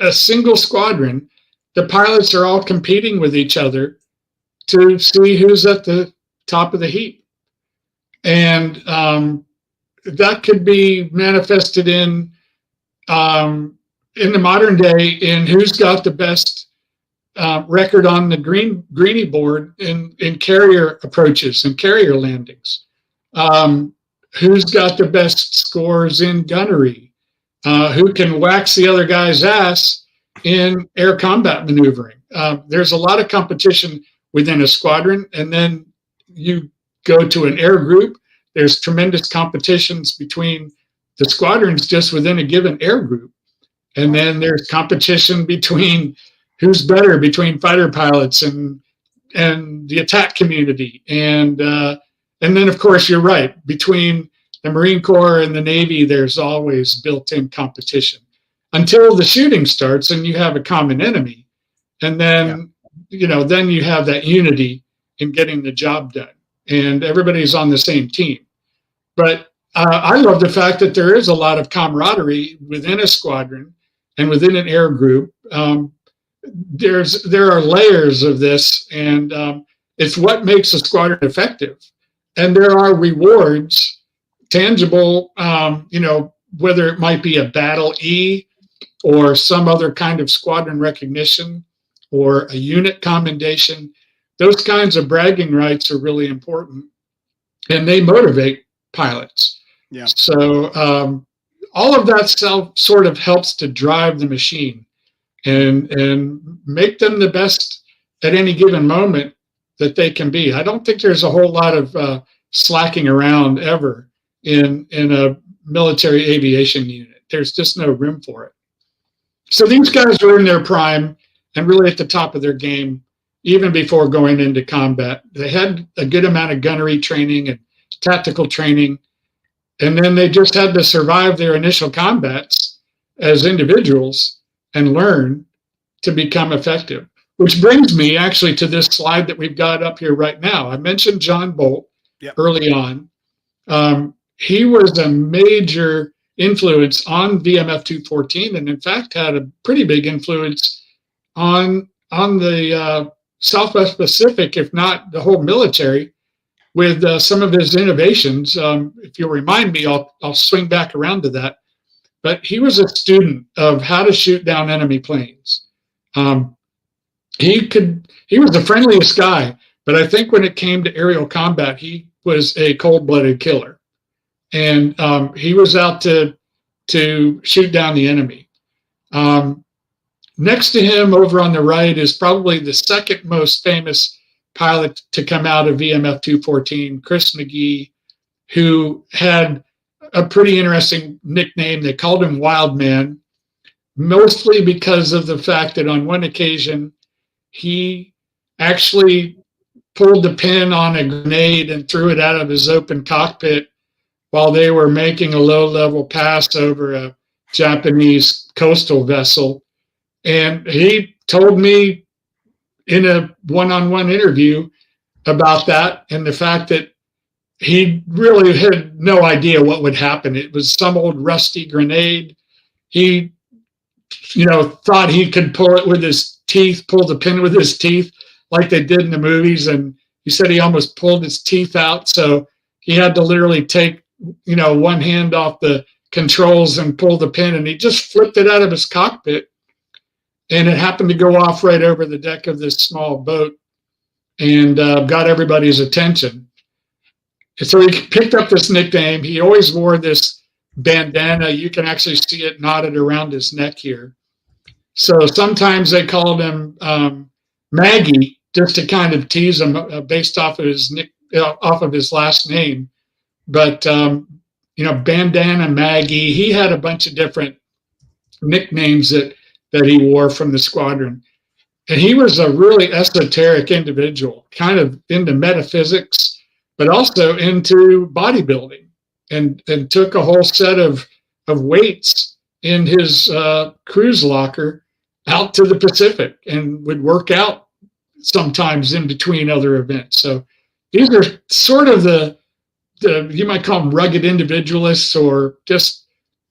a single squadron, the pilots are all competing with each other to see who's at the top of the heap. And that could be manifested in the modern day in who's got the best record on the greenie board in carrier approaches and carrier landings. Who's got the best scores in gunnery? Who can wax the other guy's ass in air combat maneuvering? There's a lot of competition within a squadron, and then you go to an air group. There's tremendous competitions between the squadrons just within a given air group. And then there's competition between who's better between fighter pilots and the attack community. And then, of course, you're right. Between the Marine Corps and the Navy, there's always built-in competition until the shooting starts and you have a common enemy. And then, then you have that unity in getting the job done. And everybody's on the same team. But I love the fact that there is a lot of camaraderie within a squadron and within an air group. There are layers of this, and it's what makes a squadron effective. And there are rewards, tangible, whether it might be a battle E or some other kind of squadron recognition or a unit commendation. Those kinds of bragging rights are really important, and they motivate pilots. Yeah. So all of that sort of helps to drive the machine and make them the best at any given moment that they can be. I don't think there's a whole lot of slacking around ever in a military aviation unit. There's just no room for it. So these guys are in their prime and really at the top of their game even before going into combat. They had a good amount of gunnery training and tactical training, and then they just had to survive their initial combats as individuals and learn to become effective. Which brings me actually to this slide that we've got up here right now. I mentioned John Bolt early on. He was a major influence on VMF 214, and in fact had a pretty big influence on the Southwest Pacific, if not the whole military, with some of his innovations. If you'll remind me, I'll swing back around to that. But he was a student of how to shoot down enemy planes. He was the friendliest guy, but I think when it came to aerial combat, he was a cold-blooded killer. And he was out to shoot down the enemy. Next to him over on the right is probably the second most famous pilot to come out of VMF 214, Chris McGee, who had a pretty interesting nickname. They called him Wild Man, mostly because of the fact that on one occasion, he actually pulled the pin on a grenade and threw it out of his open cockpit while they were making a low-level pass over a Japanese coastal vessel. And he told me in a one-on-one interview about that and the fact that he really had no idea what would happen. It was some old rusty grenade. He, thought he could pull it with his teeth, pull the pin with his teeth like they did in the movies. And he said he almost pulled his teeth out. So he had to literally take, one hand off the controls and pull the pin, and he just flipped it out of his cockpit. And it happened to go off right over the deck of this small boat and got everybody's attention. And so he picked up this nickname. He always wore this bandana. You can actually see it knotted around his neck here. So sometimes they called him Maggie, just to kind of tease him based off of his last name. But Bandana Maggie, he had a bunch of different nicknames that he wore from the squadron. And he was a really esoteric individual, kind of into metaphysics, but also into bodybuilding, and took a whole set of weights in his cruise locker out to the Pacific and would work out sometimes in between other events. So these are sort of the you might call them rugged individualists or just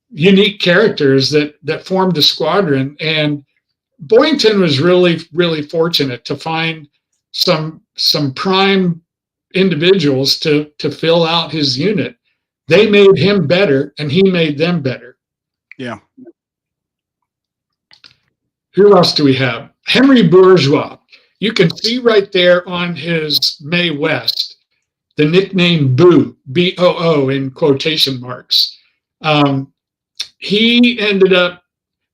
unique characters that formed the squadron. And Boyington was really, really fortunate to find some prime individuals to fill out his unit. They made him better, and he made them better. Yeah. Who else do we have? Henry Bourgeois. You can see right there on his Mae West the nickname Boo, B-O-O in quotation marks. He ended up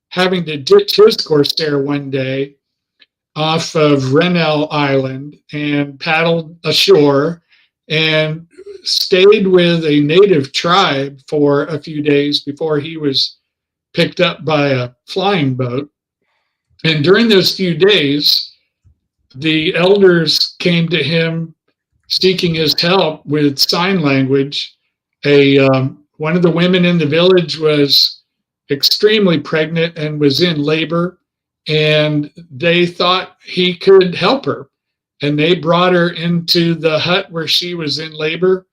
having to ditch his Corsair one day off of Rennell Island and paddled ashore and stayed with a native tribe for a few days before he was picked up by a flying boat. And during those few days, the elders came to him seeking his help with sign language. One of the women in the village was extremely pregnant and was in labor, and they thought he could help her. And they brought her into the hut where she was in labor,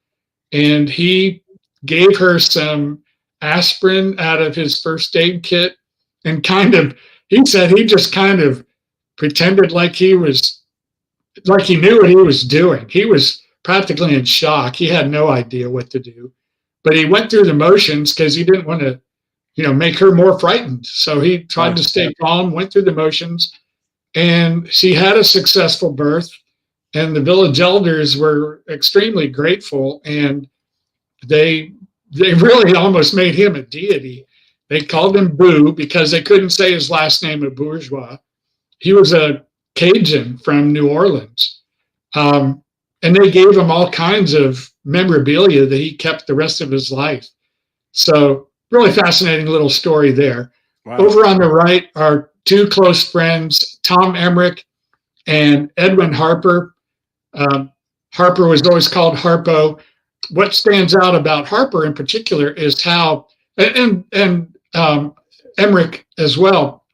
and he gave her some aspirin out of his first aid kit, and he said he just kind of pretended like he knew what he was doing. He was practically in shock. He had no idea what to do, but he went through the motions because he didn't want to, make her more frightened. So he tried to stay calm, went through the motions, and she had a successful birth. And the village elders were extremely grateful, and they really almost made him a deity. They called him Boo because they couldn't say his last name of Bourgeois. He was a Cajun from New Orleans. And they gave him all kinds of memorabilia that he kept the rest of his life. So really fascinating little story there. Wow. Over on the right are two close friends, Tom Emmerich and Edwin Harper. Harper was always called Harpo. What stands out about Harper in particular is how, and Emmerich as well,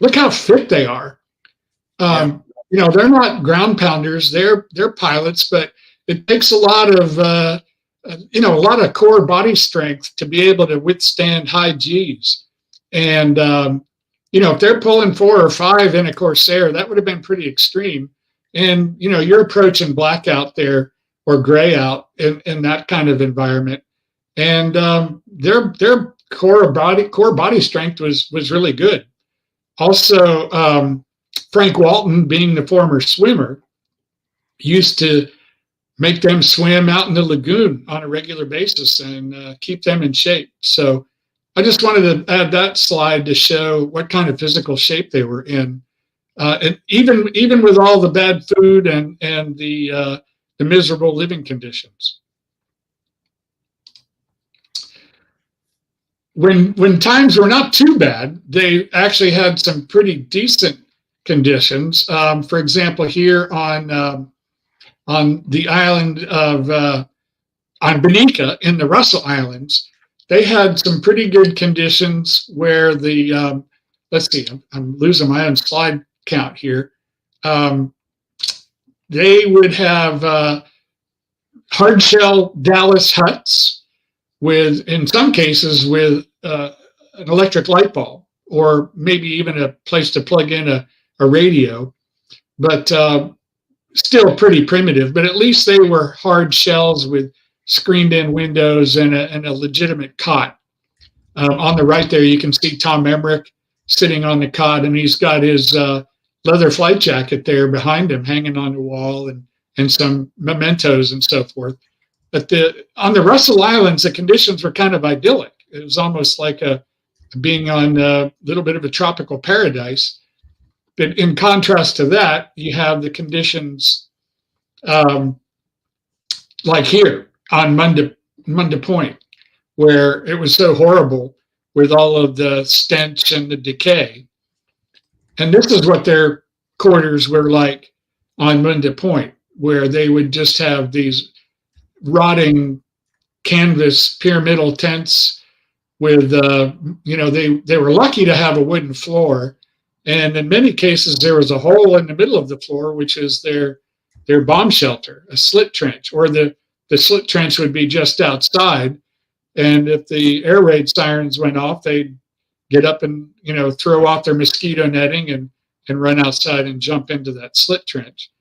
look how fit they are. They're not ground pounders, they're pilots, but it takes a lot of core body strength to be able to withstand high G's. And if they're pulling 4 or 5 in a Corsair, that would have been pretty extreme. And you're approaching blackout there or gray out in that kind of environment. And their core body strength was really good. Also, Frank Walton, being the former swimmer, used to make them swim out in the lagoon on a regular basis and keep them in shape. So I just wanted to add that slide to show what kind of physical shape they were in. And even with all the bad food and the miserable living conditions. When times were not too bad, they actually had some pretty decent conditions. For example, here on the island of on Bonica in the Russell Islands, they had some pretty good conditions where the let's see, I'm losing my own slide count here. They would have hard shell Dallas huts with, in some cases, with an electric light bulb, or maybe even a place to plug in a radio, but still pretty primitive. But at least they were hard shells with screened-in windows and a legitimate cot. On the right there, you can see Tom Emmerich sitting on the cot, and he's got his leather flight jacket there behind him, hanging on the wall, and some mementos and so forth. But on the Russell Islands, the conditions were kind of idyllic. It was almost like being on a little bit of a tropical paradise. But in contrast to that, you have the conditions like here on Munda Point, where it was so horrible with all of the stench and the decay. And this is what their quarters were like on Munda Point, where they would just have these rotting canvas pyramidal tents with, they were lucky to have a wooden floor. And in many cases, there was a hole in the middle of the floor, which is their bomb shelter, a slit trench, or the the slit trench would be just outside. And if the air raid sirens went off, they'd get up and, throw off their mosquito netting and run outside and jump into that slit trench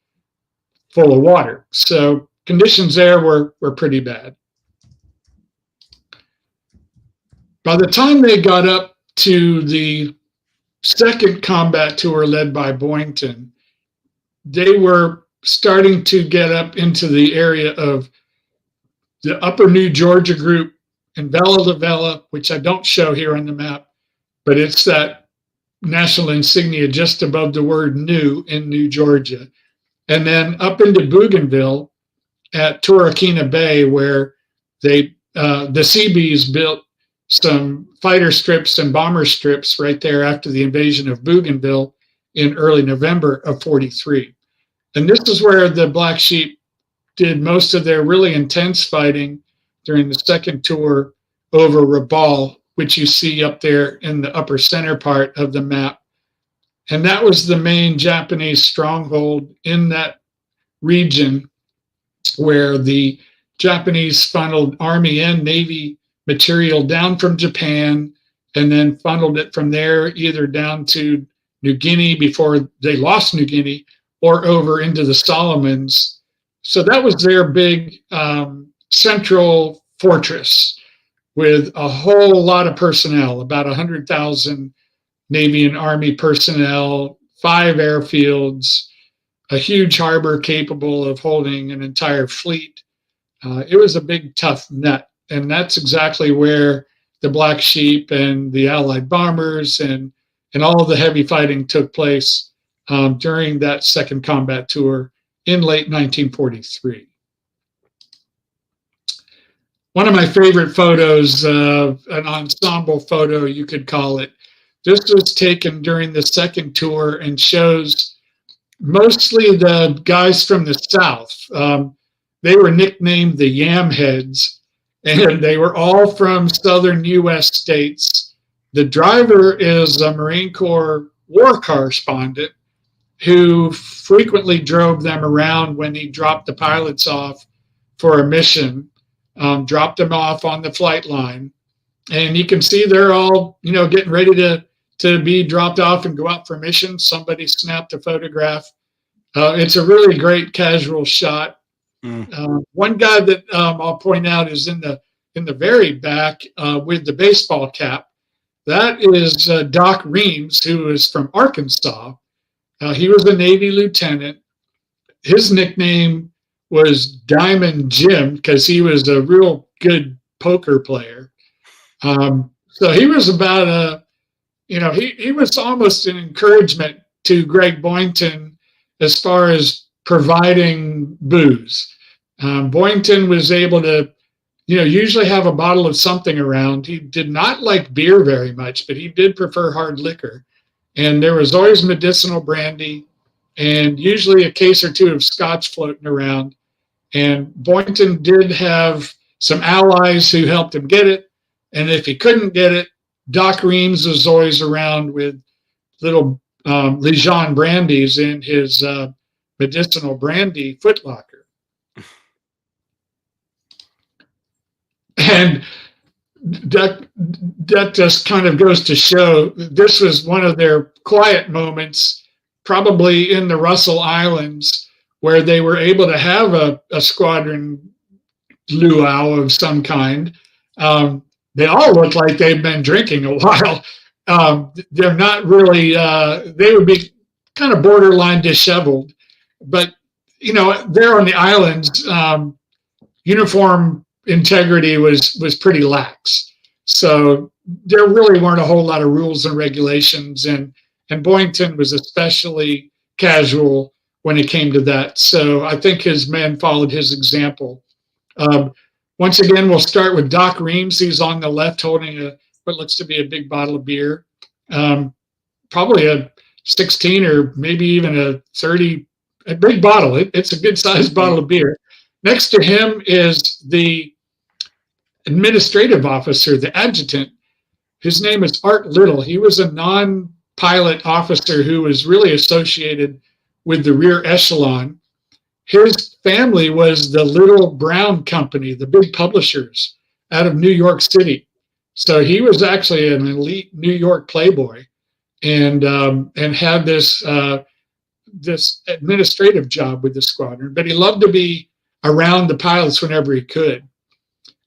full of water. So conditions there were pretty bad. By the time they got up to the second combat tour led by Boyington, they were starting to get up into the area of the Upper New Georgia group and Vella La Vella, which I don't show here on the map, but it's that national insignia just above the word New in New Georgia. And then up into Bougainville at Torquay Bay, where the Seabees built some fighter strips and bomber strips right there after the invasion of Bougainville in early November of 43. And this is where the Black Sheep did most of their really intense fighting during the second tour over Rabaul, which you see up there in the upper center part of the map. And that was the main Japanese stronghold in that region where the Japanese funneled Army and Navy material down from Japan and then funneled it from there either down to New Guinea before they lost New Guinea or over into the Solomons. So that was their big central fortress with a whole lot of personnel, about 100,000 Navy and Army personnel, 5 airfields, a huge harbor capable of holding an entire fleet. It was a big, tough nut. And that's exactly where the Black Sheep and the Allied bombers and all of the heavy fighting took place during that second combat tour in late 1943. One of my favorite photos, an ensemble photo, you could call it. This was taken during the second tour and shows mostly the guys from the South. They were nicknamed the Yam Heads, and they were all from southern U.S. states. The driver is a Marine Corps war correspondent who frequently drove them around when he dropped the pilots off for a mission. Dropped them off on the flight line, and you can see they're all, getting ready to be dropped off and go out for mission. Somebody snapped a photograph. It's a really great casual shot. One guy that I'll point out is in the very back with the baseball cap. That is Doc Reams, who is from Arkansas. He was a Navy lieutenant. His nickname was Diamond Jim because he was a real good poker player. So he was about he was almost an encouragement to Greg Boyington as far as providing booze. Boyington was able to, usually have a bottle of something around. He did not like beer very much, but he did prefer hard liquor. And there was always medicinal brandy and usually a case or two of scotch floating around. And Boyington did have some allies who helped him get it. And if he couldn't get it, Doc Reams was always around with little Lejeune brandies in his medicinal brandy footlocker. And that just kind of goes to show this was one of their quiet moments, probably in the Russell Islands, where they were able to have a squadron luau of some kind. They all look like they've been drinking a while. They're not really, they would be kind of borderline disheveled. But, there on the islands, uniform integrity was pretty lax. So there really weren't a whole lot of rules and regulations. And Boyington was especially casual when it came to that. So I think his men followed his example. Once again, we'll start with Doc Reams. He's on the left holding what looks to be a big bottle of beer, probably a 16 or maybe even a 30, a big bottle. It's a good sized bottle of beer. Next to him is the administrative officer, the adjutant. His name is Art Little. He was a non-pilot officer who was really associated with the rear echelon. his family was the Little Brown Company, the big publishers out of New York City. So he was actually an elite New York playboy, and had this this administrative job with the squadron. But he loved to be around the pilots whenever he could.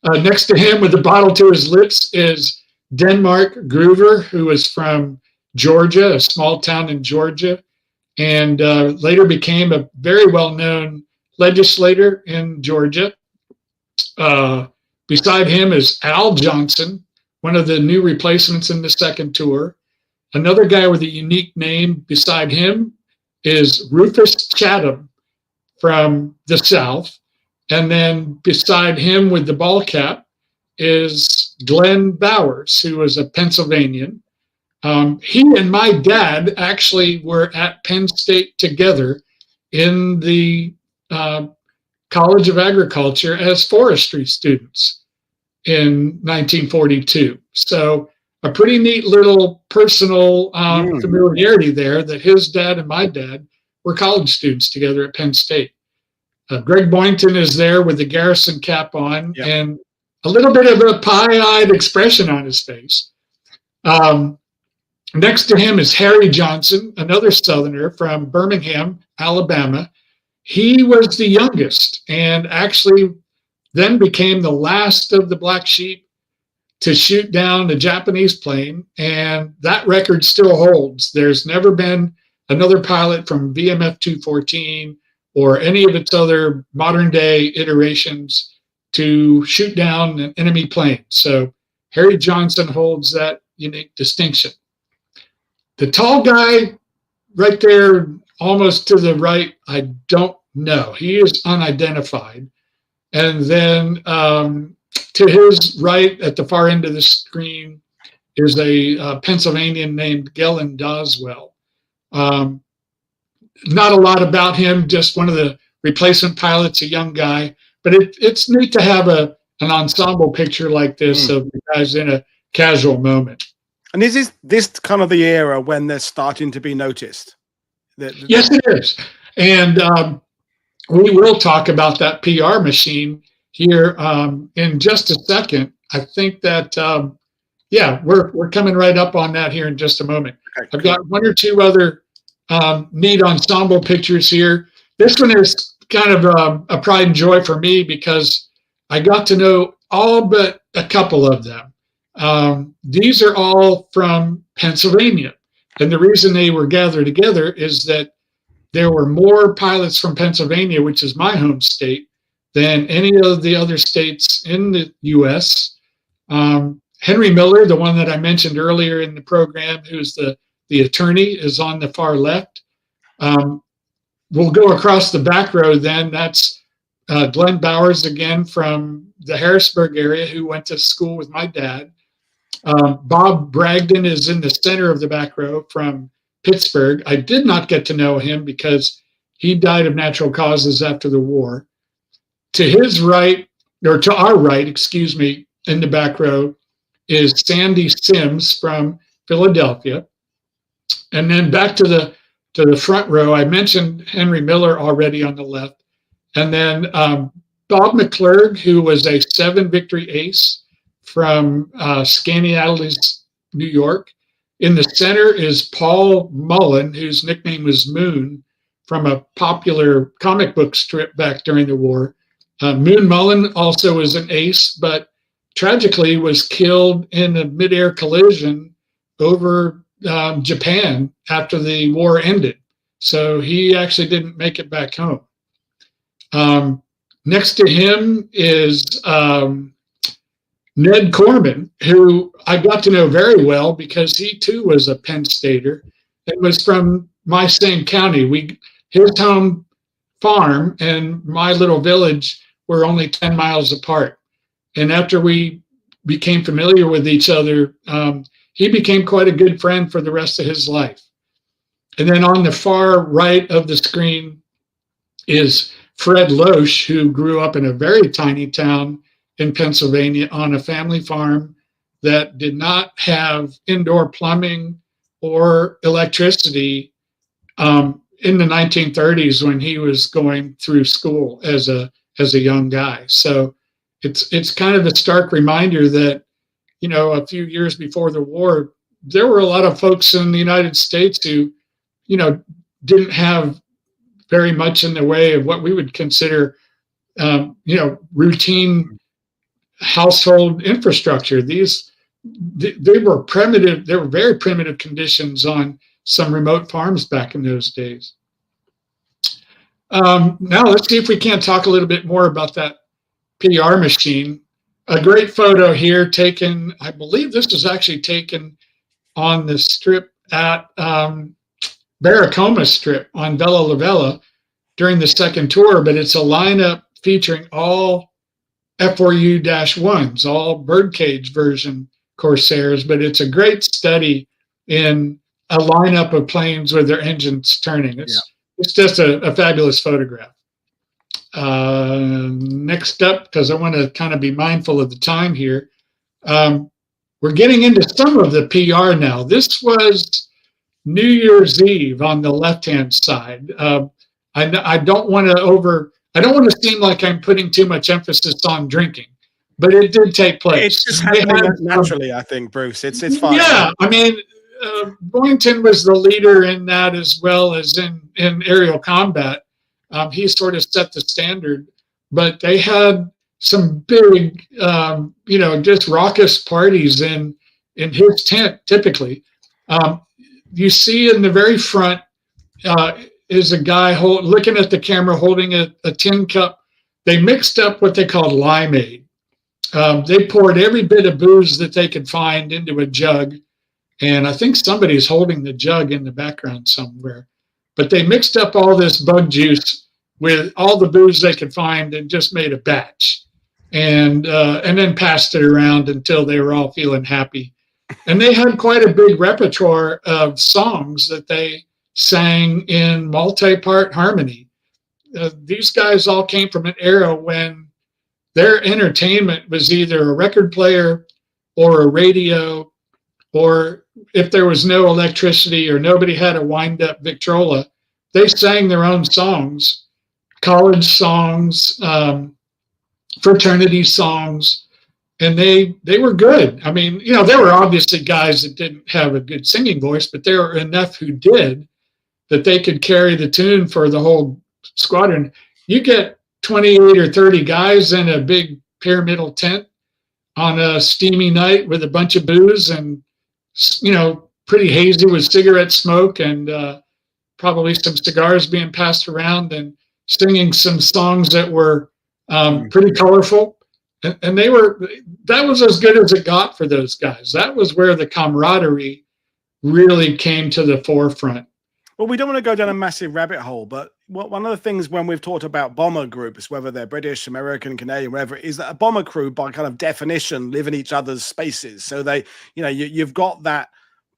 Next to him, with the bottle to his lips, is Denmark Groover, who was from Georgia, a small town in Georgia, and later became a very well-known legislator in Georgia. Beside him is Al Johnson, one of the new replacements in the second tour. Another guy with a unique name beside him is Rufus Chatham from the South. And then beside him with the ball cap is Glenn Bowers, who was a Pennsylvanian. He and my dad actually were at Penn State together in the College of Agriculture as forestry students in 1942. So a pretty neat little personal familiarity there, that his dad and my dad were college students together at Penn State. Greg Boyington is there with the Garrison cap on, and a little bit of a pie-eyed expression on his face. Next to him is Harry Johnson, another Southerner from Birmingham, Alabama. He was the youngest, and actually then became the last of the black sheep to shoot down a Japanese plane, and that record still holds. There's never been another pilot from VMF 214 or any of its other modern day iterations to shoot down an enemy plane. So Harry Johnson holds that unique distinction. The tall guy right there, almost to the right, I don't know. He is unidentified. And then to his right at the far end of the screen is a Pennsylvanian named Gellin Doswell. Not a lot about him, just one of the replacement pilots, a young guy. But it's neat to have an ensemble picture like this of the guys in a casual moment. And is this kind of the era when they're starting to be noticed? Yes, it is. And we will talk about that PR machine here in just a second. I think that, we're coming right up on that here in just a moment. Okay, I've got one or two other neat ensemble pictures here. This one is kind of a pride and joy for me because I got to know all but a couple of them. These are all from Pennsylvania. And the reason they were gathered together is that there were more pilots from Pennsylvania, which is my home state, than any of the other states in the U.S. Henry Miller, the one that I mentioned earlier in the program, who's the attorney, is on the far left. We'll go across the back row then. That's Glenn Bowers again from the Harrisburg area, who went to school with my dad. Bob Bragdon is in the center of the back row from Pittsburgh. I did not get to know him because he died of natural causes after the war. To his right, or to our right, excuse me, in the back row is Sandy Sims from Philadelphia. And then back to the front row, I mentioned Henry Miller already on the left. And then Bob McClurg, who was a 7 victory ace from Skaneateles, New York. In the center is Paul Mullen, whose nickname was Moon, from a popular comic book strip back during the war. Moon Mullen also was an ace, but tragically was killed in a mid-air collision over Japan after the war ended. So he actually didn't make it back home. Next to him is Ned Corman, who I got to know very well because he too was a Penn Stater and was from my same county. His home farm and my little village were only 10 miles apart. And after we became familiar with each other, he became quite a good friend for the rest of his life. And then on the far right of the screen is Fred Loesch, who grew up in a very tiny town in Pennsylvania on a family farm that did not have indoor plumbing or electricity in the 1930s when he was going through school as a young guy. So it's kind of a stark reminder that, you know, a few years before the war, there were a lot of folks in the United States who, you know, didn't have very much in the way of what we would consider, you know, routine household infrastructure. They were primitive. They were very primitive conditions on some remote farms back in those days. Now let's see if we can't talk a little bit more about that PR machine. A great photo here taken, I believe this was actually taken on the strip at Barracoma Strip on Bella Lavella during the second tour, but it's a lineup featuring all F4U-1s, all birdcage version Corsairs, but it's a great study in a lineup of planes with their engines turning. It's just a fabulous photograph. Next up, because I want to kind of be mindful of the time here, we're getting into some of the PR now. This was New Year's Eve on the left-hand side. I don't want to seem like I'm putting too much emphasis on drinking, but it did take place. It's just happening naturally, I think, Bruce. It's fine. Yeah, I mean, Boyington was the leader in that as well as in aerial combat. He sort of set the standard, but they had some big, you know, just raucous parties in his tent. Typically, you see in the very front is a guy looking at the camera holding a tin cup. They mixed up what they called limeade. They poured every bit of booze that they could find into a jug, and I think somebody's holding the jug in the background somewhere. But they mixed up all this bug juice with all the booze they could find and just made a batch, and then passed it around until they were all feeling happy. And they had quite a big repertoire of songs that they sang in multi-part harmony. These guys all came from an era when their entertainment was either a record player or a radio, or if there was no electricity or nobody had a wind-up Victrola, they sang their own songs, college songs, fraternity songs, and they were good. I mean, you know, there were obviously guys that didn't have a good singing voice, but there were enough who did that they could carry the tune for the whole squadron. You get 28 or 30 guys in a big pyramidal tent on a steamy night with a bunch of booze and, you know, pretty hazy with cigarette smoke and probably some cigars being passed around and singing some songs that were pretty colorful. And that was as good as it got for those guys. That was where the camaraderie really came to the forefront. Well, we don't want to go down a massive rabbit hole, but one of the things when we've talked about bomber groups, whether they're British, American, Canadian, whatever, is that a bomber crew, by kind of definition, live in each other's spaces. So they, you know, you've got that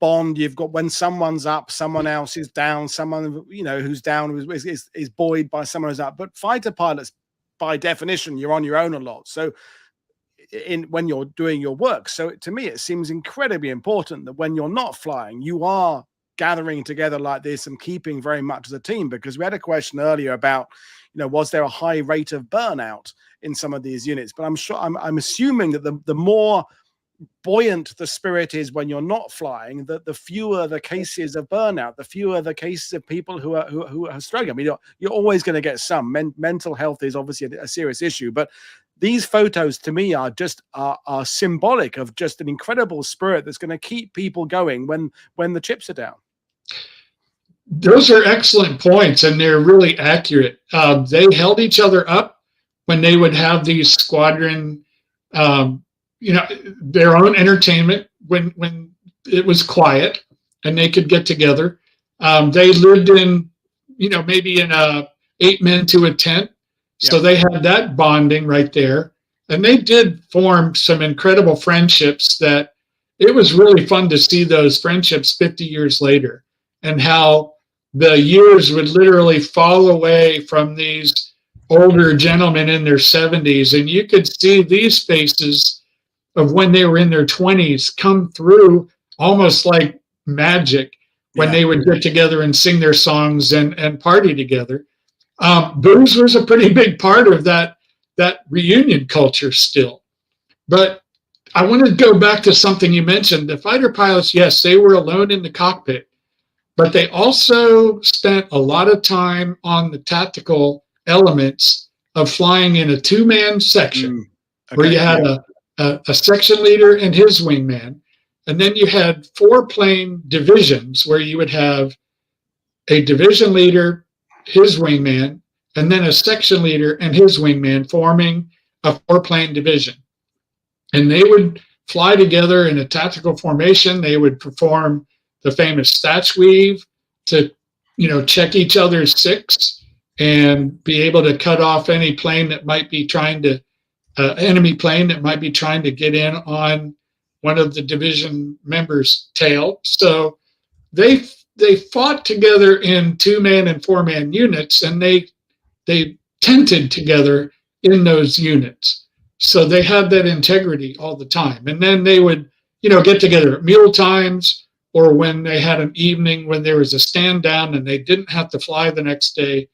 bond. You've got when someone's up, someone else is down. Someone, you know, who's down is buoyed by someone who's up. But fighter pilots, by definition, you're on your own a lot. So when you're doing your work. So to me, it seems incredibly important that when you're not flying, you are gathering together like this and keeping very much as a team, because we had a question earlier about, you know, was there a high rate of burnout in some of these units? But I'm assuming that the more buoyant the spirit is when you're not flying, the fewer the cases of burnout, the fewer the cases of people who are struggling. I mean, you're always going to get some. Mental health is obviously a serious issue, but these photos to me are just are symbolic of just an incredible spirit that's going to keep people going when the chips are down. Those are excellent points, and they're really accurate. They held each other up when they would have these squadron, you know, their own entertainment when it was quiet and they could get together. They lived in, you know, maybe in 8 men to a tent. So they had that bonding right there. And they did form some incredible friendships that it was really fun to see those friendships 50 years later, and how the years would literally fall away from these older gentlemen in their 70s. And you could see these faces of when they were in their 20s come through almost like magic when they would get together and sing their songs and party together. Booze was a pretty big part of that reunion culture still. But I want to go back to something you mentioned. The fighter pilots, yes, they were alone in the cockpit, but they also spent a lot of time on the tactical elements of flying in a two-man section, where you had a section leader and his wingman. And then you had 4-plane divisions where you would have a division leader, his wingman, and then a section leader and his wingman forming a 4-plane division. And they would fly together in a tactical formation. They would perform the famous Statch Weave to, check each other's six and be able to cut off any plane that might be trying to, enemy plane that might be trying to get in on one of the division members' tail. So they fought together in 2-man and 4-man units, and they tented together in those units. So they had that integrity all the time. And then they would, get together at meal times, or when they had an evening when there was a stand down and they didn't have to fly the next day.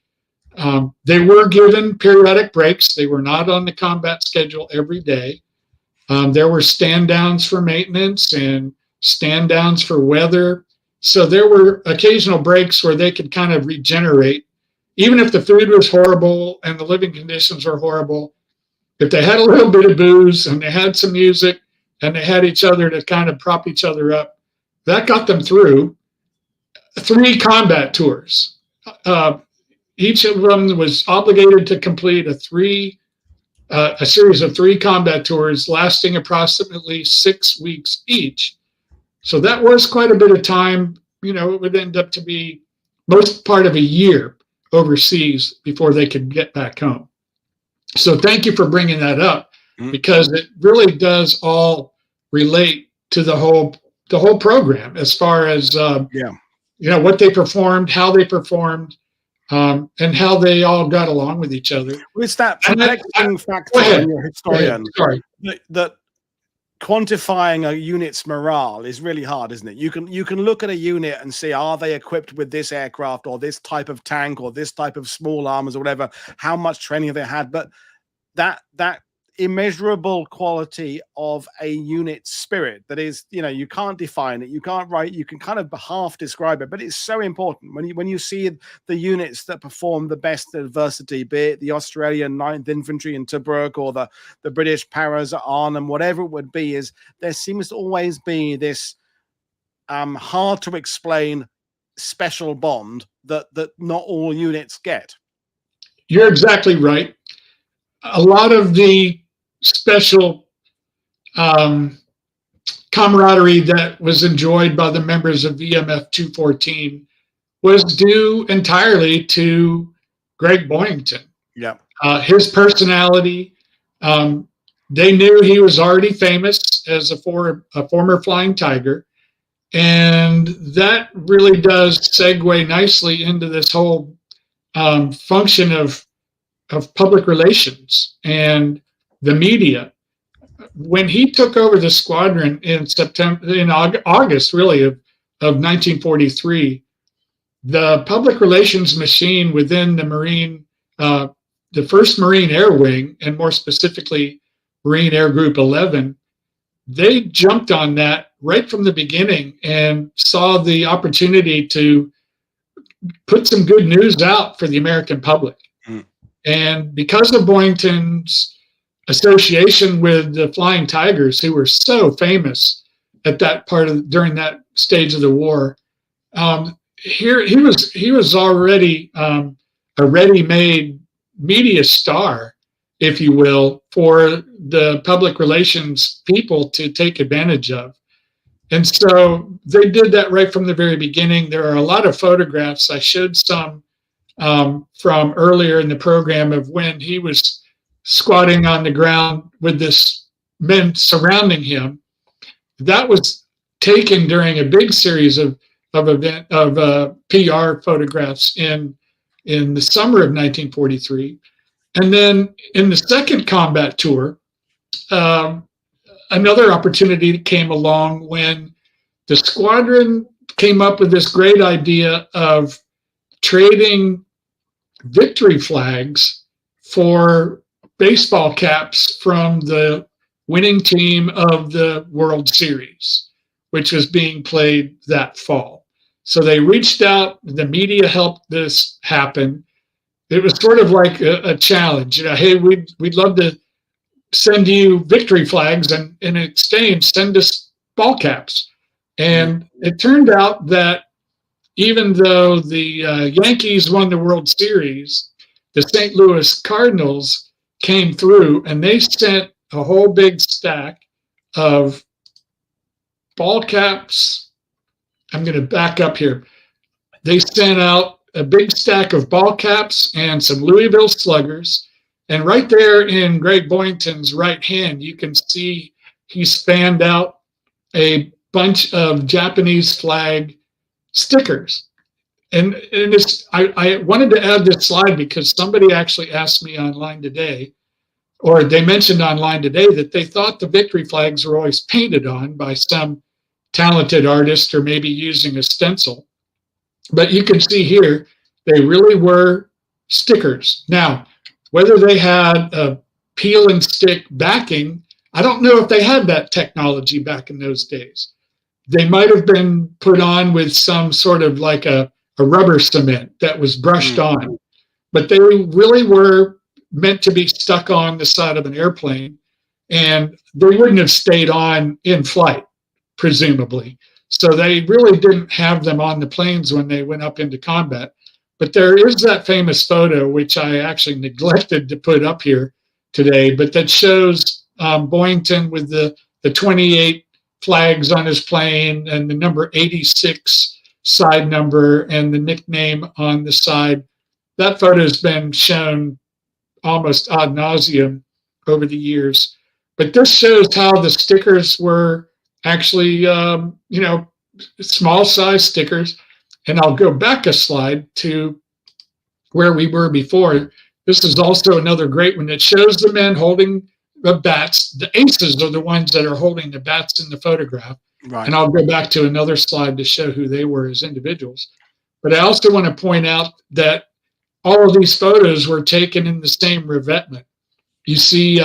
They were given periodic breaks. They were not on the combat schedule every day. There were stand downs for maintenance and stand downs for weather. So there were occasional breaks where they could kind of regenerate. Even if the food was horrible and the living conditions were horrible, if they had a little bit of booze and they had some music and they had each other to kind of prop each other up, that got them through 3 combat tours. Each of them was obligated to complete a series of 3 combat tours lasting approximately 6 weeks each. So that was quite a bit of time. It would end up to be most part of a year overseas before they could get back home. So thank you for bringing that up, because it really does all relate to the whole program as far as what they performed, how they performed, and how they all got along with each other. It's that perplexing factor when you're a historian that quantifying a unit's morale is really hard, isn't it? You can look at a unit and see, are they equipped with this aircraft or this type of tank or this type of small armors or whatever, how much training they had, but that immeasurable quality of a unit spirit that is, you can't define it, you can't write, you can kind of half describe it, but it's so important when you see the units that perform the best adversity, be it the Australian 9th Infantry in Tobruk or the British Paras at Arnhem, whatever it would be, is there seems to always be this hard to explain special bond that not all units get. You're exactly right. A lot of the special camaraderie that was enjoyed by the members of VMF 214 was due entirely to Greg Boyington. Yeah. His personality, they knew he was already famous as a former Flying Tiger. And that really does segue nicely into this whole function of public relations and the media. When he took over the squadron in August, really, of 1943, the public relations machine within the Marine, the 1st Marine Air Wing, and more specifically, Marine Air Group 11, they jumped on that right from the beginning and saw the opportunity to put some good news out for the American public. And because of Boyington's association with the Flying Tigers, who were so famous at that during that stage of the war, he was already a ready-made media star, if you will, for the public relations people to take advantage of. And so they did that right from the very beginning. There are a lot of photographs. I showed some from earlier in the program of when he was squatting on the ground with this men surrounding him. That was taken during a big series of PR photographs in the summer of 1943. And then in the second combat tour, another opportunity came along when the squadron came up with this great idea of trading victory flags for baseball caps from the winning team of the World Series, which was being played that fall. So they reached out, the media helped this happen. It was sort of like a challenge. Hey, we'd love to send you victory flags, and in exchange, send us ball caps. And it turned out that even though the Yankees won the World Series, the St. Louis Cardinals came through and they sent a whole big stack of ball caps. I'm going to back up here. They sent out a big stack of ball caps and some Louisville Sluggers. And right there in Greg Boyington's right hand, you can see he spanned out a bunch of Japanese flag stickers. And I wanted to add this slide because somebody actually asked me online today, or they mentioned online today, that they thought the victory flags were always painted on by some talented artist or maybe using a stencil. But you can see here, they really were stickers. Now, whether they had a peel and stick backing, I don't know if they had that technology back in those days. They might have been put on with some sort of like a rubber cement that was brushed on, but they really were meant to be stuck on the side of an airplane, and they wouldn't have stayed on in flight, presumably. So they really didn't have them on the planes when they went up into combat. But there is that famous photo, which I actually neglected to put up here today, but that shows Boyington with the 28 flags on his plane and the number 86 side number and the nickname on the side. That photo has been shown almost ad nauseum over the years. But this shows how the stickers were actually, small size stickers. And I'll go back a slide to where we were before. This is also another great one that shows the men holding the bats. The aces are the ones that are holding the bats in the photograph. Right. And I'll go back to another slide to show who they were as individuals. But I also want to point out that all of these photos were taken in the same revetment. You see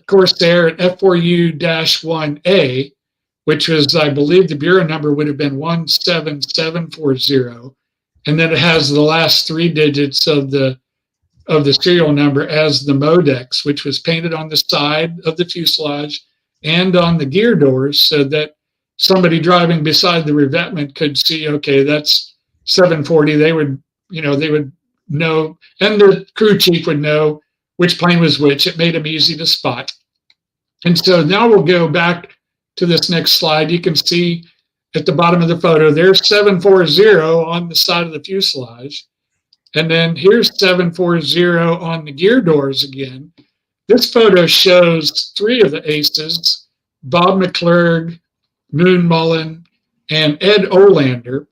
Corsair at F4U-1A, which was, I believe the bureau number would have been 17740. And then it has the last three digits of the serial number as the Modex, which was painted on the side of the fuselage and on the gear doors so that somebody driving beside the revetment could see, okay, that's 740. They would know, and the crew chief would know which plane was which. It made them easy to spot. And so now we'll go back to this next slide. You can see at the bottom of the photo, there's 740 on the side of the fuselage. And then here's 740 on the gear doors again. This photo shows three of the aces, Bob McClurg, Moon Mullen, and Ed Olander.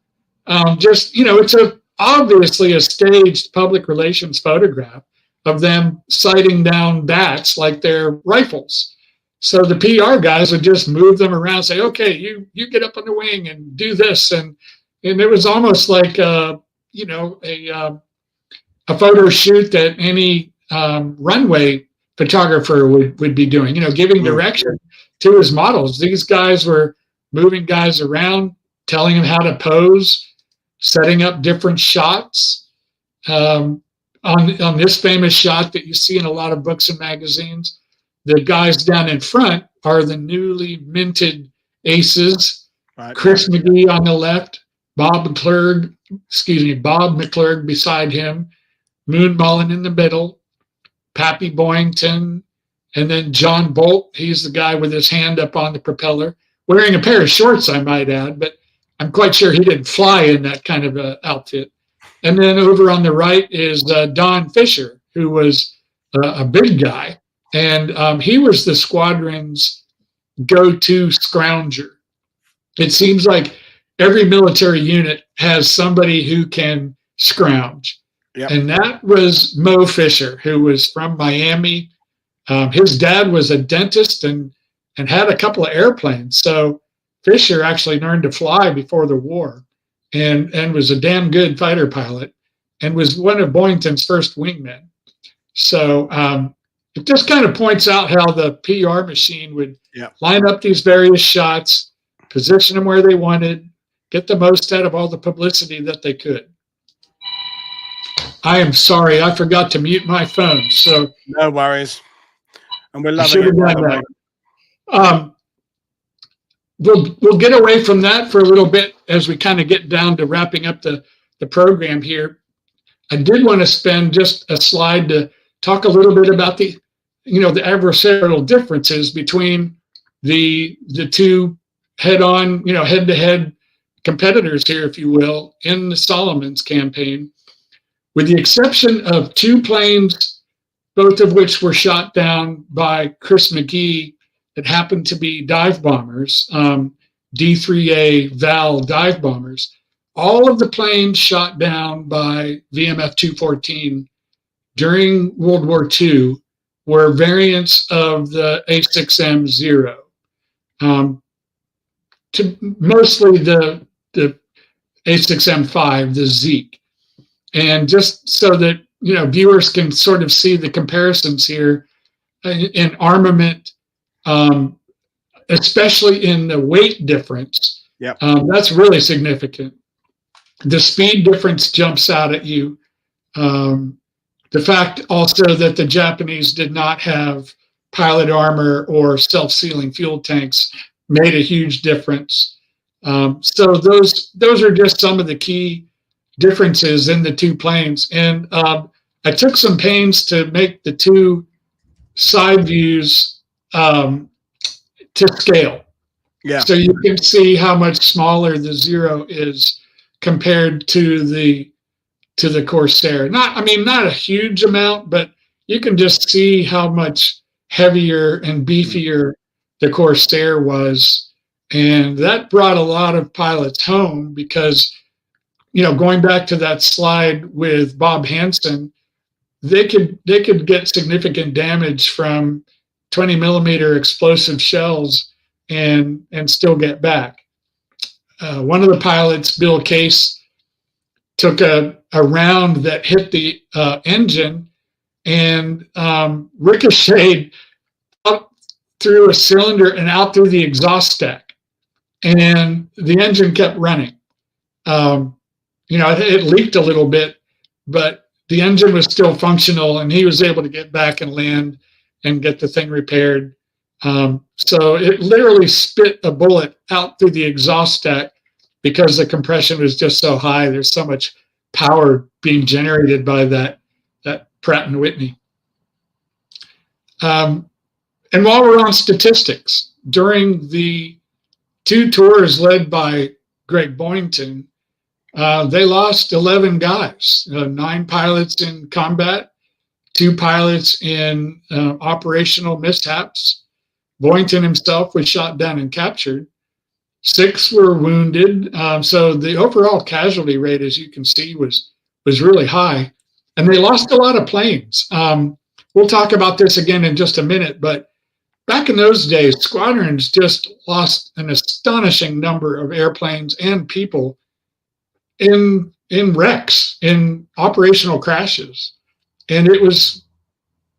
It's obviously a staged public relations photograph of them sighting down bats like they're rifles. So the PR guys would just move them around, say, okay, you get up on the wing and do this. And it was almost like, a photo shoot that any runway photographer would be doing, giving direction to his models. These guys were moving guys around, telling them how to pose, setting up different shots. On this famous shot that you see in a lot of books and magazines, the guys down in front are the newly minted aces. Right. Chris McGee on the left, Bob McClurg beside him, Moon Mullen in the middle, Pappy Boyington, and then John Bolt. He's the guy with his hand up on the propeller, wearing a pair of shorts, I might add, but I'm quite sure he didn't fly in that kind of outfit. And then over on the right is Don Fisher, who was a big guy. And he was the squadron's go-to scrounger. It seems like every military unit has somebody who can scrounge. Yep. And that was Mo Fisher, who was from Miami. His dad was a dentist and had a couple of airplanes. So Fisher actually learned to fly before the war and was a damn good fighter pilot and was one of Boyington's first wingmen. So it just kind of points out how the PR machine would line up these various shots, position them where they wanted, get the most out of all the publicity that they could. I am sorry, I forgot to mute my phone. So no worries, and we're loving it. By the way. We'll get away from that for a little bit as we kind of get down to wrapping up the program here. I did want to spend just a slide to talk a little bit about the adversarial differences between the two head-on, head-to-head competitors here, if you will, in the Solomons campaign, with the exception of two planes, both of which were shot down by Chris McGee, that happened to be dive bombers, D3A Val dive bombers. All of the planes shot down by VMF 214 during World War II were variants of the A6M0, to mostly the A6M5, the Zeke. And just so that viewers can sort of see the comparisons here in armament, especially in the weight difference. That's really significant. The speed difference jumps out at you. The fact also that the Japanese did not have pilot armor or self-sealing fuel tanks made a huge difference. So those are just some of the key differences in the two planes. And I took some pains to make the two side views to scale. So you can see how much smaller the Zero is compared to the Corsair. Not a huge amount, but you can just see how much heavier and beefier the Corsair was. And that brought a lot of pilots home because, going back to that slide with Bob Hansen, they could get significant damage from 20 millimeter explosive shells and still get back. One of the pilots, Bill Case, took a round that hit the engine and ricocheted out through a cylinder and out through the exhaust stack. And the engine kept running. It leaked a little bit, but the engine was still functional and he was able to get back and land and get the thing repaired. So it literally spit a bullet out through the exhaust stack because the compression was just so high. There's so much power being generated by that Pratt & Whitney. And while we're on statistics, during the two tours led by Greg Boyington, they lost 11 guys, 9 pilots in combat, 2 pilots in operational mishaps. Boyington himself was shot down and captured. 6 were wounded. So the overall casualty rate, as you can see, was really high. And they lost a lot of planes. We'll talk about this again in just a minute, but back in those days, squadrons just lost an astonishing number of airplanes and people in wrecks, in operational crashes. And it was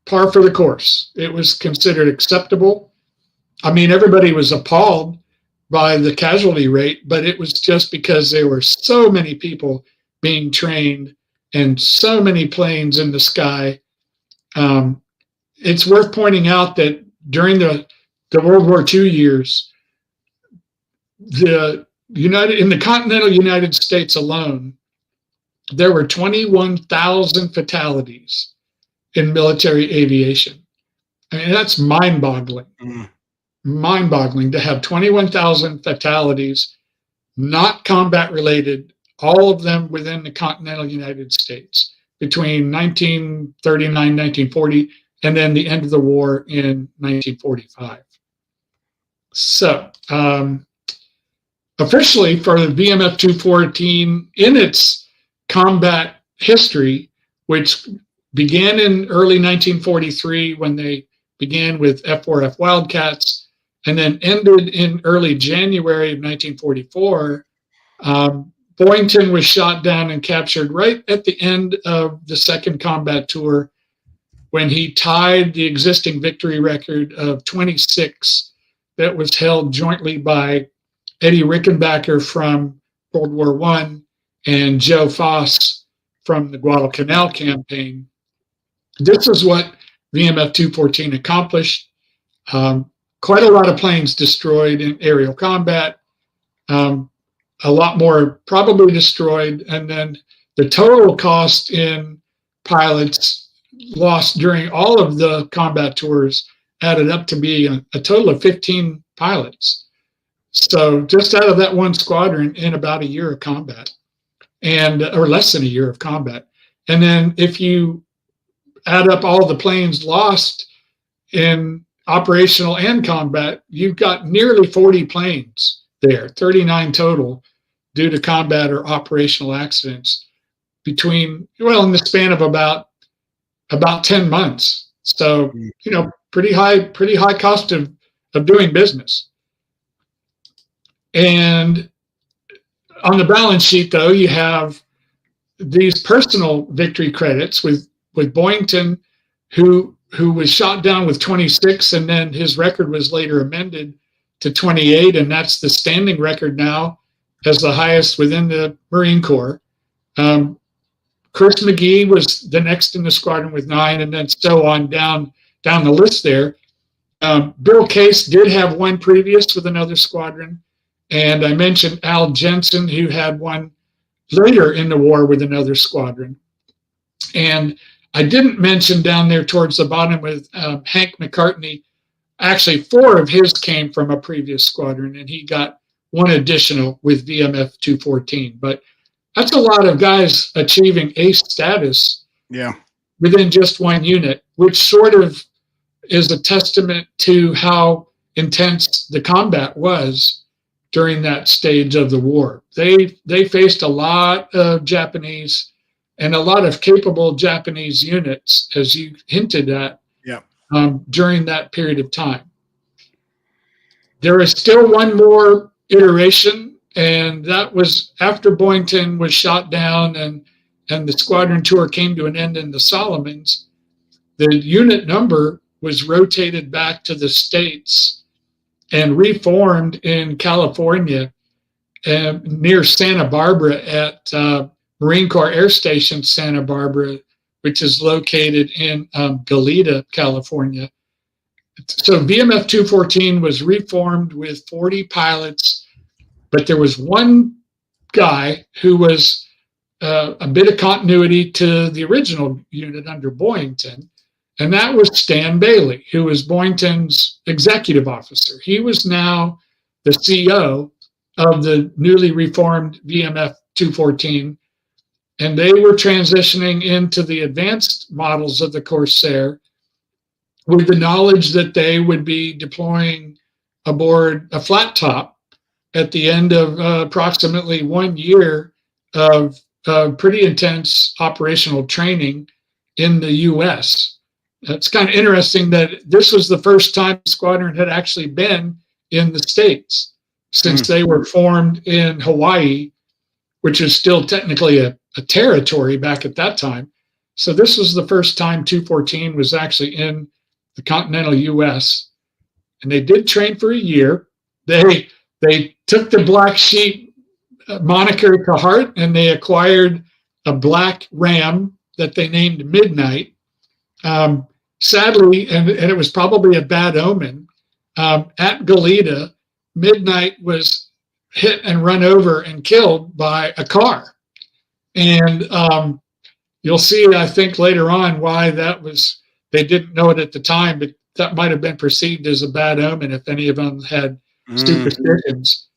par for the course. It was considered acceptable. I mean, everybody was appalled by the casualty rate, but it was just because there were so many people being trained and so many planes in the sky. It's worth pointing out that during the World War II years, in the continental United States alone, there were 21,000 fatalities in military aviation. I mean, that's mind-boggling. Mind-boggling to have 21,000 fatalities, not combat-related, all of them within the continental United States between 1939, 1940, and then the end of the war in 1945. So, officially for the VMF 214 in its combat history, which began in early 1943 when they began with F4F Wildcats, and then ended in early January of 1944. Boyington was shot down and captured right at the end of the second combat tour, when he tied the existing victory record of 26 that was held jointly by Eddie Rickenbacker from World War I and Joe Foss from the Guadalcanal campaign. This is what VMF 214 accomplished. Quite a lot of planes destroyed in aerial combat, a lot more probably destroyed, and then the total cost in pilots lost during all of the combat tours added up to be a total of 15 pilots. So just out of that one squadron in about a year of combat, or less than a year of combat. And then if you add up all the planes lost in operational and combat, you've got nearly 40 planes there, 39 total, due to combat or operational accidents in the span of about 10 months. So, pretty high cost of doing business. And on the balance sheet, though, you have these personal victory credits with Boyington, who was shot down with 26, and then his record was later amended to 28, and that's the standing record now as the highest within the Marine Corps. Chris McGee was the next in the squadron with 9, and then so on down the list there. Bill Case did have one previous with another squadron, and I mentioned Al Jensen, who had one later in the war with another squadron. And I didn't mention down there towards the bottom with Hank McCartney, actually 4 of his came from a previous squadron, and he got one additional with VMF 214. But that's a lot of guys achieving ace status within just one unit, which sort of is a testament to how intense the combat was during that stage of the war. They faced a lot of Japanese and a lot of capable Japanese units, as you hinted at, during that period of time. There is still one more iteration, and that was after Boyington was shot down and the squadron tour came to an end in the Solomons. The unit number was rotated back to the States and reformed in California near Santa Barbara at Marine Corps Air Station Santa Barbara, which is located in Goleta, California. So VMF 214 was reformed with 40 pilots, but there was one guy who was a bit of continuity to the original unit under Boyington, and that was Stan Bailey, who was Boyington's executive officer. He was now the CO of the newly reformed VMF 214, and they were transitioning into the advanced models of the Corsair with the knowledge that they would be deploying aboard a flat top at the end of approximately 1 year of pretty intense operational training in the U.S. It's kind of interesting that this was the first time the squadron had actually been in the States since they were formed in Hawaii, which is still technically a territory back at that time. So this was the first time 214 was actually in the continental U.S. And they did train for a year. They took the Black Sheep moniker to heart, and they acquired a black ram that they named Midnight. Sadly, and it was probably a bad omen, at Goleta, Midnight was hit and run over and killed by a car. And you'll see, I think, later on why that was. They didn't know it at the time, but that might have been perceived as a bad omen if any of them had superstitions.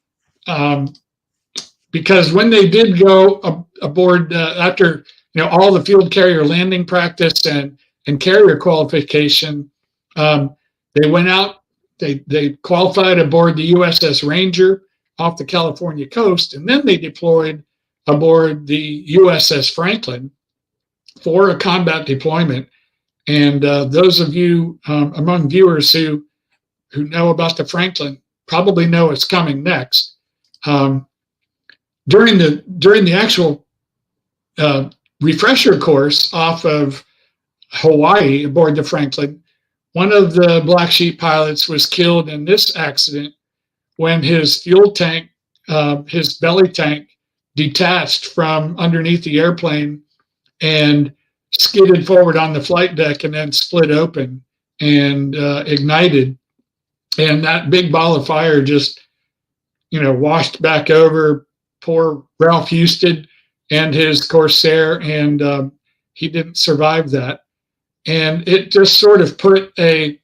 Because when they did go aboard after all the field carrier landing practice and carrier qualification, they went out. They qualified aboard the USS Ranger off the California coast, and then they deployed aboard the USS Franklin for a combat deployment. And those of you among viewers who who know about the Franklin probably know what's coming next. During the actual refresher course off of Hawaii aboard the Franklin, one of the Black Sheep pilots was killed in this accident when his fuel tank, his belly tank, detached from underneath the airplane and skidded forward on the flight deck and then split open and ignited. And that big ball of fire just, washed back over poor Ralph Houston and his Corsair, and he didn't survive that. And it just sort of put a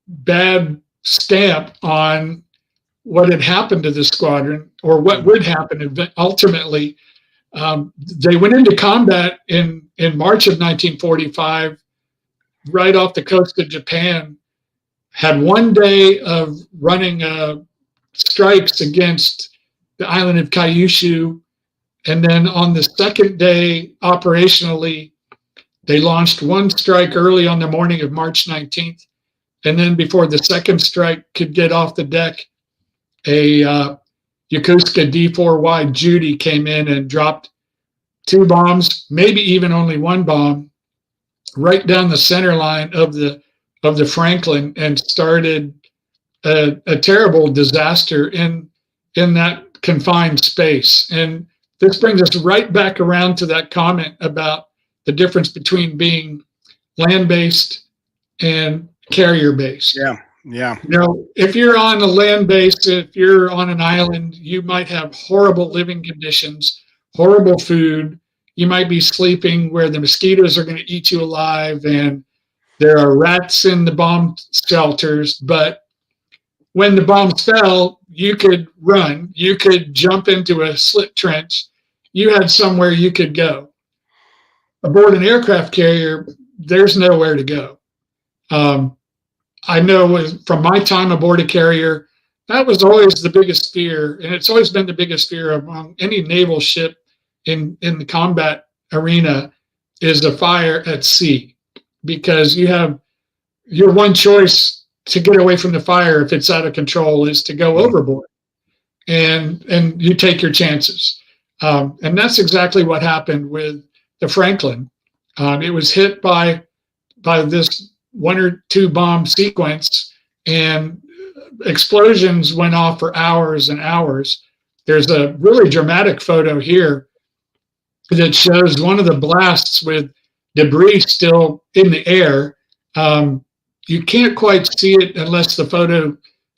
bad stamp on what had happened to the squadron, or what would happen ultimately. They went into combat in March of 1945, right off the coast of Japan, had one day of running strikes against the island of Kyushu, and then on the second day, operationally, they launched one strike early on the morning of March 19th, and then before the second strike could get off the deck, a Yokosuka D4Y Judy came in and dropped 2 bombs, maybe even only 1 bomb, right down the center line of the Franklin, and started a terrible disaster in that confined space. And this brings us right back around to that comment about the difference between being land-based and carrier-based. Yeah. If you're on a land base, if you're on an island, you might have horrible living conditions, horrible food. You might be sleeping where the mosquitoes are going to eat you alive, and there are rats in the bomb shelters. But when the bombs fell, you could run, you could jump into a slit trench, you had somewhere you could go. Aboard an aircraft carrier, there's nowhere to go. I know from my time aboard a carrier, that was always the biggest fear, and it's always been the biggest fear among any naval ship in the combat arena, is a fire at sea, because you have your one choice to get away from the fire if it's out of control is to go overboard, and you take your chances. And that's exactly what happened with the Franklin. It was hit by this 1 or 2 bomb sequence, and explosions went off for hours and hours. There's a really dramatic photo here that shows one of the blasts with debris still in the air. You can't quite see it unless the photo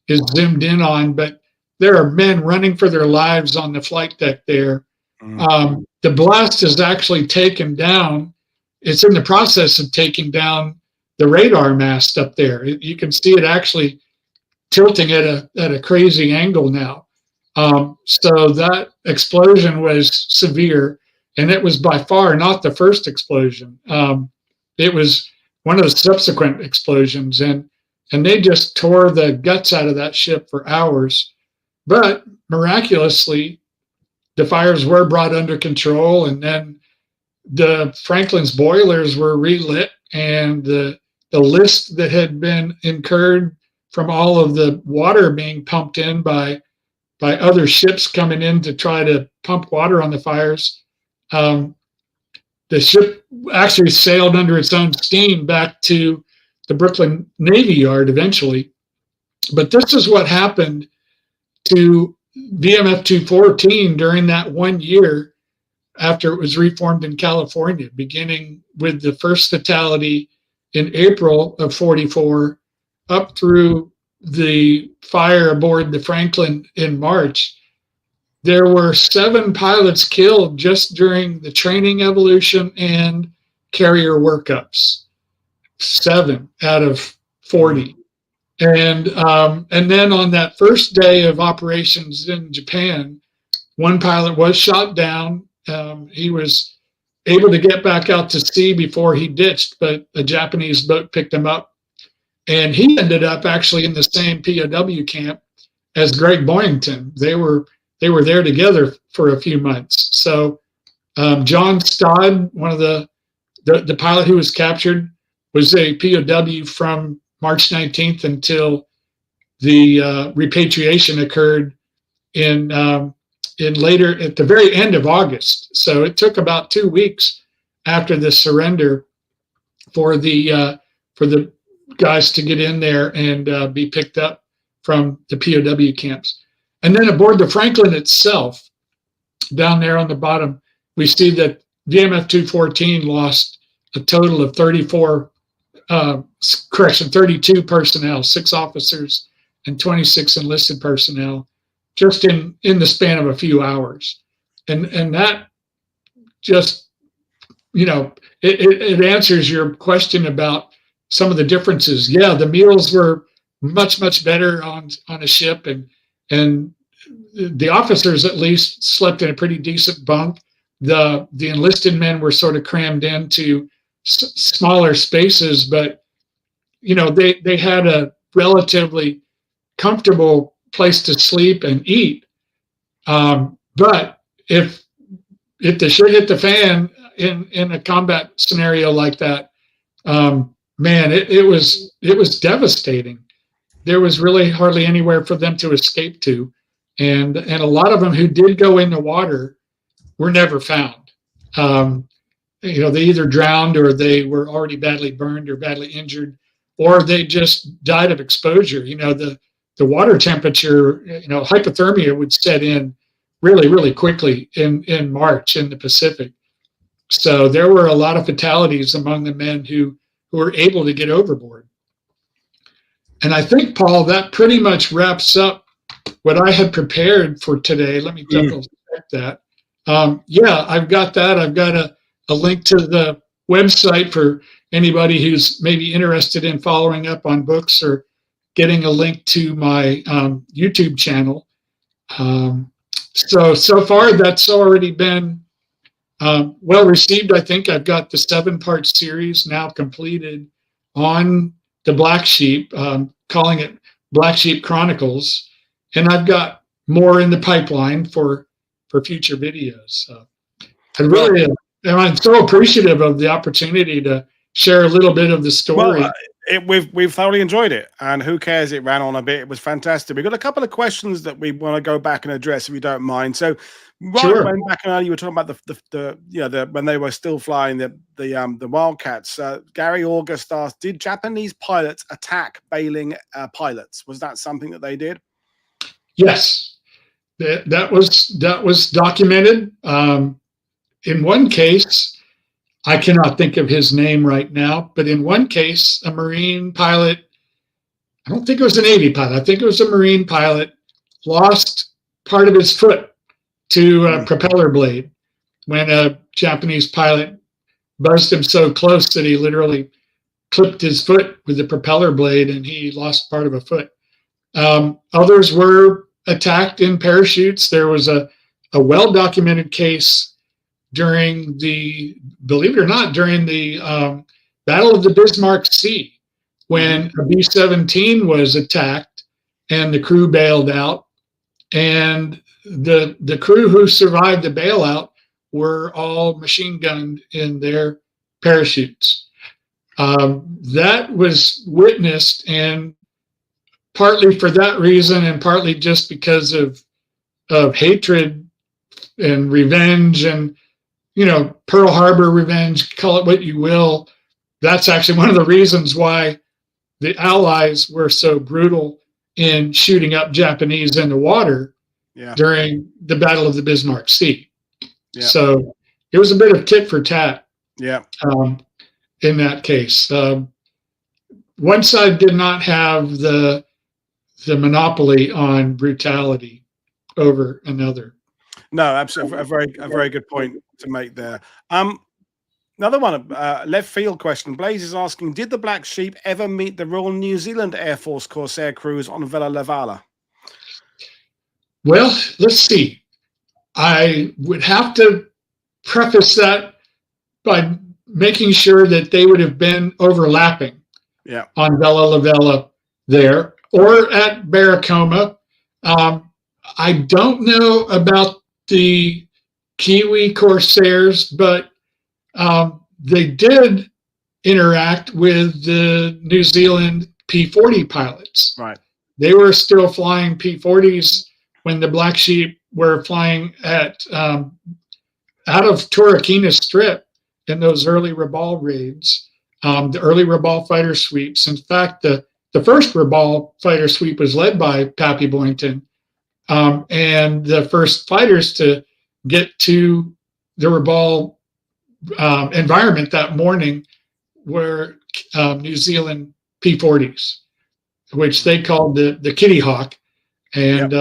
is zoomed in on, but there are men running for their lives on the flight deck there. The blast is actually taken down. It's in the process of taking down the radar mast up there. You can see it actually tilting at a crazy angle now. So that explosion was severe, and it was by far not the first explosion. It was one of the subsequent explosions, and they just tore the guts out of that ship for hours. But miraculously, the fires were brought under control, and then the Franklin's boilers were relit, and the list that had been incurred from all of the water being pumped in by other ships coming in to try to pump water on the fires, the ship actually sailed under its own steam back to the Brooklyn Navy Yard eventually. But this is what happened to VMF 214 during that 1 year after it was reformed in California, beginning with the first fatality in April of 44 up through the fire aboard the Franklin in March. There were 7 pilots killed just during the training evolution and carrier workups. 7 out of 40. And then on that first day of operations in Japan, 1 pilot was shot down. He was able to get back out to sea before he ditched, but a Japanese boat picked him up. And he ended up actually in the same POW camp as Greg Boyington. They were there together for a few months. So John Stodd, one of the pilot who was captured, was a POW from March 19th until the repatriation occurred in later at the very end of August. So it took about 2 weeks after the surrender for the guys to get in there and be picked up from the POW camps. And then aboard the Franklin itself, down there on the bottom, we see that VMF 214 lost a total of 32 personnel, 6 officers and 26 enlisted personnel, just in the span of a few hours. And that just, it answers your question about some of the differences. Yeah, the meals were much, much better on a ship, and the officers at least slept in a pretty decent bunk. The enlisted men were sort of crammed into smaller spaces, but they had a relatively comfortable place to sleep and eat. But if the shit hit the fan in a combat scenario like that, man, it was devastating. There was really hardly anywhere for them to escape to, and a lot of them who did go in the water were never found. They either drowned, or they were already badly burned or badly injured, or they just died of exposure. The water temperature, hypothermia would set in really, really quickly in March in the Pacific. So there were a lot of fatalities among the men who were able to get overboard. And I think, Paul, that pretty much wraps up what I had prepared for today. Let me double check that. Yeah, I've got that. I've got a link to the website for anybody who's maybe interested in following up on books, or getting a link to my YouTube channel. So far, that's already been well received. I think I've got the 7-part series now completed on the Black Sheep, calling it Black Sheep Chronicles, and I've got more in the pipeline for future videos. I really I'm so appreciative of the opportunity to share a little bit of the story. Well, we've thoroughly enjoyed it, and who cares? It ran on a bit. It was fantastic. We've got a couple of questions that we want to go back and address, if you don't mind. So, Sure. when back earlier, you were talking about the when they were still flying the Wildcats. Gary August asked, did Japanese pilots attack bailing pilots? Was that something that they did? Yes, that was documented. In one case, I cannot think of his name right now, but in one case, a Marine pilot, I don't think it was a Navy pilot, I think it was a Marine pilot, lost part of his foot to a propeller blade when a Japanese pilot buzzed him so close that he literally clipped his foot with the propeller blade, and he lost part of a foot. Others were attacked in parachutes. There was a well-documented case during the, believe it or not, during the Battle of the Bismarck Sea, when a B-17 was attacked and the crew bailed out, and the crew who survived the bailout were all machine gunned in their parachutes. That was witnessed, and partly for that reason, and partly just because of hatred and revenge, and Pearl Harbor revenge, call it what you will. That's actually one of the reasons why the Allies were so brutal in shooting up Japanese in the water during the Battle of the Bismarck Sea. Yeah. So it was a bit of tit for tat. Yeah. In that case, one side did not have the monopoly on brutality over another. No, absolutely, a very good point to make there. Another one, left field question. Blaze is asking, did the Black Sheep ever meet the Royal New Zealand Air Force Corsair crews on Vella Levala? Well, let's see. I would have to preface that by making sure that they would have been overlapping on Vella Levala there, or at Barracoma. I don't know about the Kiwi Corsairs, but they did interact with the New Zealand P-40 pilots. Right. They were still flying P-40s when the Black Sheep were flying at out of Torquemada Strip in those early Rabaul raids, the early Rabaul fighter sweeps. In fact, the first Rabaul fighter sweep was led by Pappy Boyington, and the first fighters to get to the Rabaul environment that morning were New Zealand P-40s, which they called the Kitty Hawk. And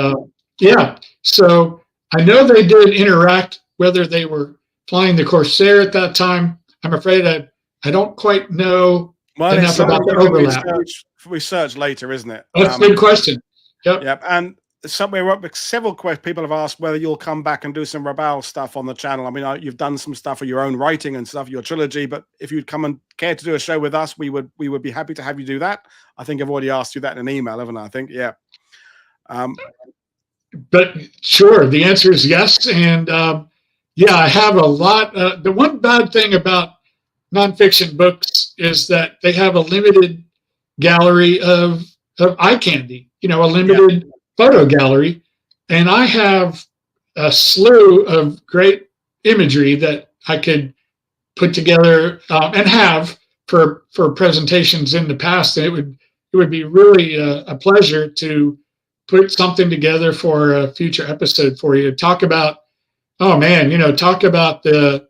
yeah, so I know they did interact, whether they were flying the Corsair at that time. I'm afraid I don't quite know enough about the overlap. Research later, isn't it? That's a good question. Yep. Yep. And several people have asked whether you'll come back and do some Rabaul stuff on the channel. I mean, you've done some stuff for your own writing and stuff, your trilogy, but if you'd come and care to do a show with us, we would be happy to have you do that. I think I've already asked you that in an email, haven't I? I think, yeah. But sure, the answer is yes. And yeah, I have a lot. The one bad thing about nonfiction books is that they have a limited gallery of eye candy, a limited photo gallery. And I have a slew of great imagery that I could put together and have for presentations in the past. And it would be really a pleasure to put something together for a future episode for you. Talk about, talk about the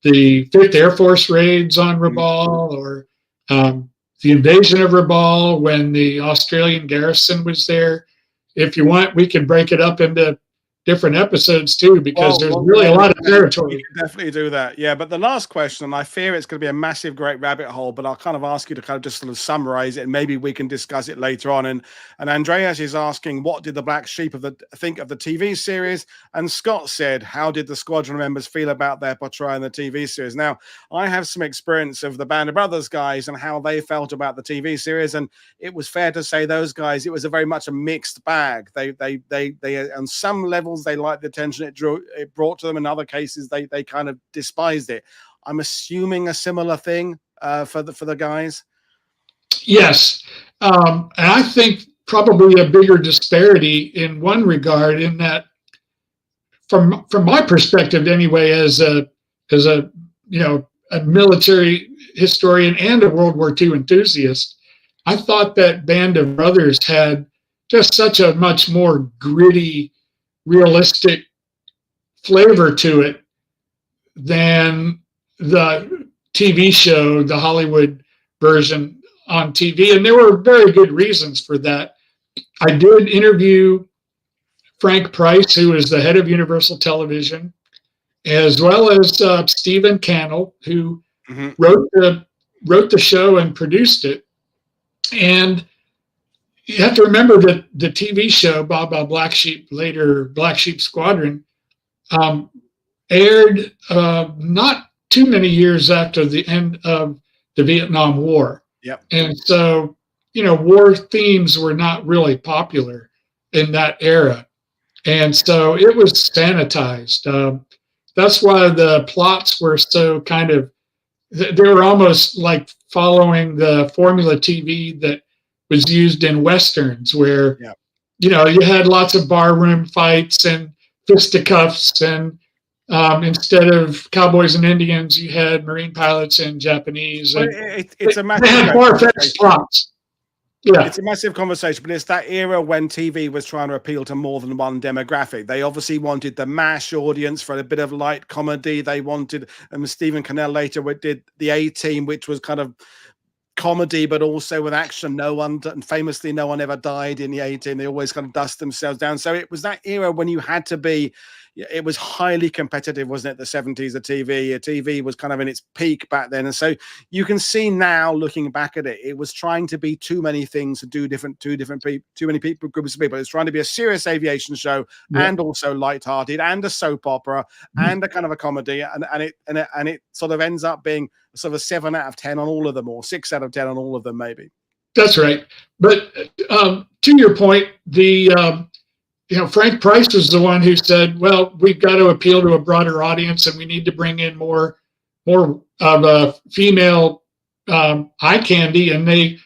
5th Air Force raids on Rabaul, or the invasion of Rabaul when the Australian garrison was there. If you want, we can break it up into different episodes too, because there's really a lot of territory. We can definitely do that. Yeah, but the last question, and I fear it's going to be a massive, great rabbit hole, but I'll kind of ask you to kind of just sort of summarize it, and maybe we can discuss it later on. And Andreas is asking, what did the Black Sheep think of the TV series? And Scott said, how did the Squadron members feel about their portrayal in the TV series? Now, I have some experience of the Band of Brothers guys and how they felt about the TV series, and it was fair to say those guys, it was a very much a mixed bag. They on some levels, they liked the attention it brought to them. In other cases, they kind of despised it. I'm assuming a similar thing for the guys. Yes, and I think probably a bigger disparity in one regard, in that, from my perspective anyway, as a military historian and a World War II enthusiast, I thought that Band of Brothers had just such a much more gritty, realistic flavor to it than the TV show, the Hollywood version on TV. And there were very good reasons for that. I did interview Frank Price, who is the head of Universal Television, as well as Stephen Cannell, who wrote the show and produced it. And you have to remember that the TV show, Black Sheep, later Black Sheep Squadron, aired not too many years after the end of the Vietnam War. Yep. And so, war themes were not really popular in that era. And so it was sanitized. That's why the plots were so they were almost like following the formula TV that was used in Westerns, where, you had lots of barroom fights and fisticuffs, and instead of cowboys and Indians, you had Marine pilots and Japanese. And it's a massive. They had far-fetched plots. Yeah, it's a massive conversation, but it's that era when TV was trying to appeal to more than one demographic. They obviously wanted the MASH audience for a bit of light comedy. They wanted, and Stephen Cannell later did the A-Team, which was kind of comedy, but also with action. Famously, no one ever died in the A-Team. They always kind of dust themselves down. So it was that era when you had to be, it was highly competitive, wasn't it? The 70s, the TV was kind of in its peak back then. And so you can see now, looking back at it, it was trying to be too many things to do too many people, groups of people. It's trying to be a serious aviation show and also lighthearted and a soap opera and a kind of a comedy. And it sort of ends up being sort of a 7 out of 10 on all of them, or 6 out of 10 on all of them, maybe. That's right. But to your point, Frank Price was the one who said, well, we've got to appeal to a broader audience, and we need to bring in more of a female eye candy. And they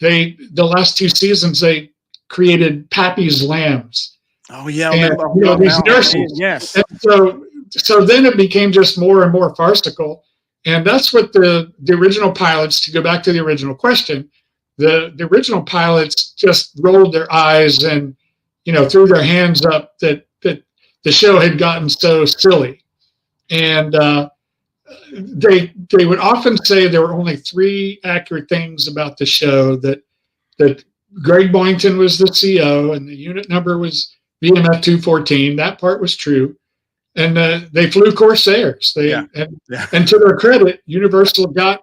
the last 2 seasons, they created Pappy's lambs. Oh yeah, I And, remember. these nurses. Yes. And so then it became just more and more farcical. And that's what the original pilots, to go back to the original question, the original pilots just rolled their eyes and, threw their hands up that the show had gotten so silly. And they would often say there were only 3 accurate things about the show, that Greg Boyington was the CO and the unit number was VMF 214. That part was true. And they flew Corsairs. And to their credit, Universal got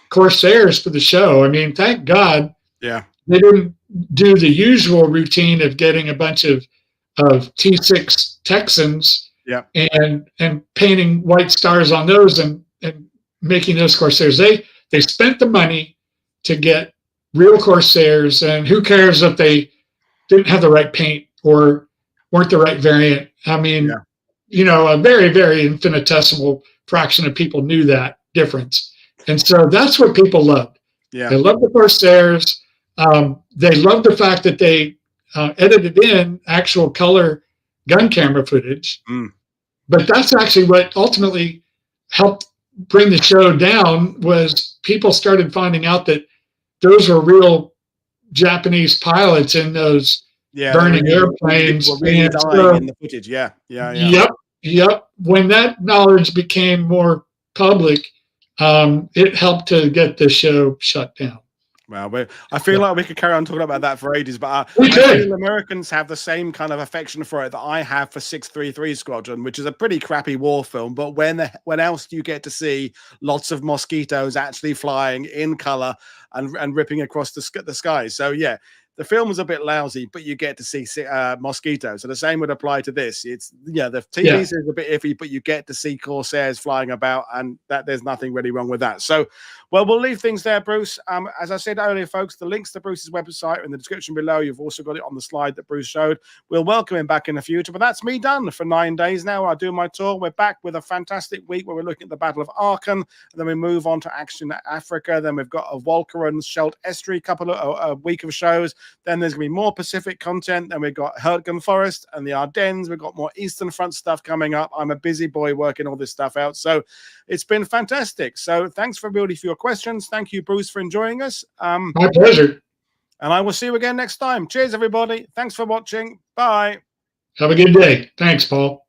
Corsairs for the show. I mean, thank God they didn't do the usual routine of getting a bunch of T6 Texans and painting white stars on those and making those Corsairs. They spent the money to get real Corsairs, and who cares if they didn't have the right paint or weren't the right variant. I mean, a very, very infinitesimal fraction of people knew that difference. And so that's what people loved. They loved the Corsairs. They loved the fact that they edited in actual color gun camera footage. But that's actually what ultimately helped bring the show down, was people started finding out that those were real Japanese pilots in those burning airplanes. Were really dying in the footage. Yep. When that knowledge became more public, it helped to get the show shut down. Well, I feel like we could carry on talking about that for ages, but I feel Americans have the same kind of affection for it that I have for 633 Squadron, which is a pretty crappy war film. But when else do you get to see lots of mosquitoes actually flying in color and ripping across the sky? So yeah, the film was a bit lousy, but you get to see mosquitoes. So the same would apply to this. It's the TV is a bit iffy, but you get to see Corsairs flying about, and that there's nothing really wrong with that. So, well, we'll leave things there, Bruce. As I said earlier, folks, the links to Bruce's website are in the description below. You've also got it on the slide that Bruce showed. We'll welcome him back in the future, but that's me done for 9 days now. I do my tour. We're back with a fantastic week where we're looking at the Battle of Aachen, and then we move on to Action Africa. Then we've got a Volker and Scheldt Estuary a week of shows. Then there's going to be more Pacific content. Then we've got Hurtgen Forest and the Ardennes. We've got more Eastern Front stuff coming up. I'm a busy boy working all this stuff out. So it's been fantastic. So thanks for everybody for your questions. Thank you, Bruce, for enjoying us. My pleasure. And I will see you again next time. Cheers, everybody. Thanks for watching. Bye. Have a good day. Thanks, Paul.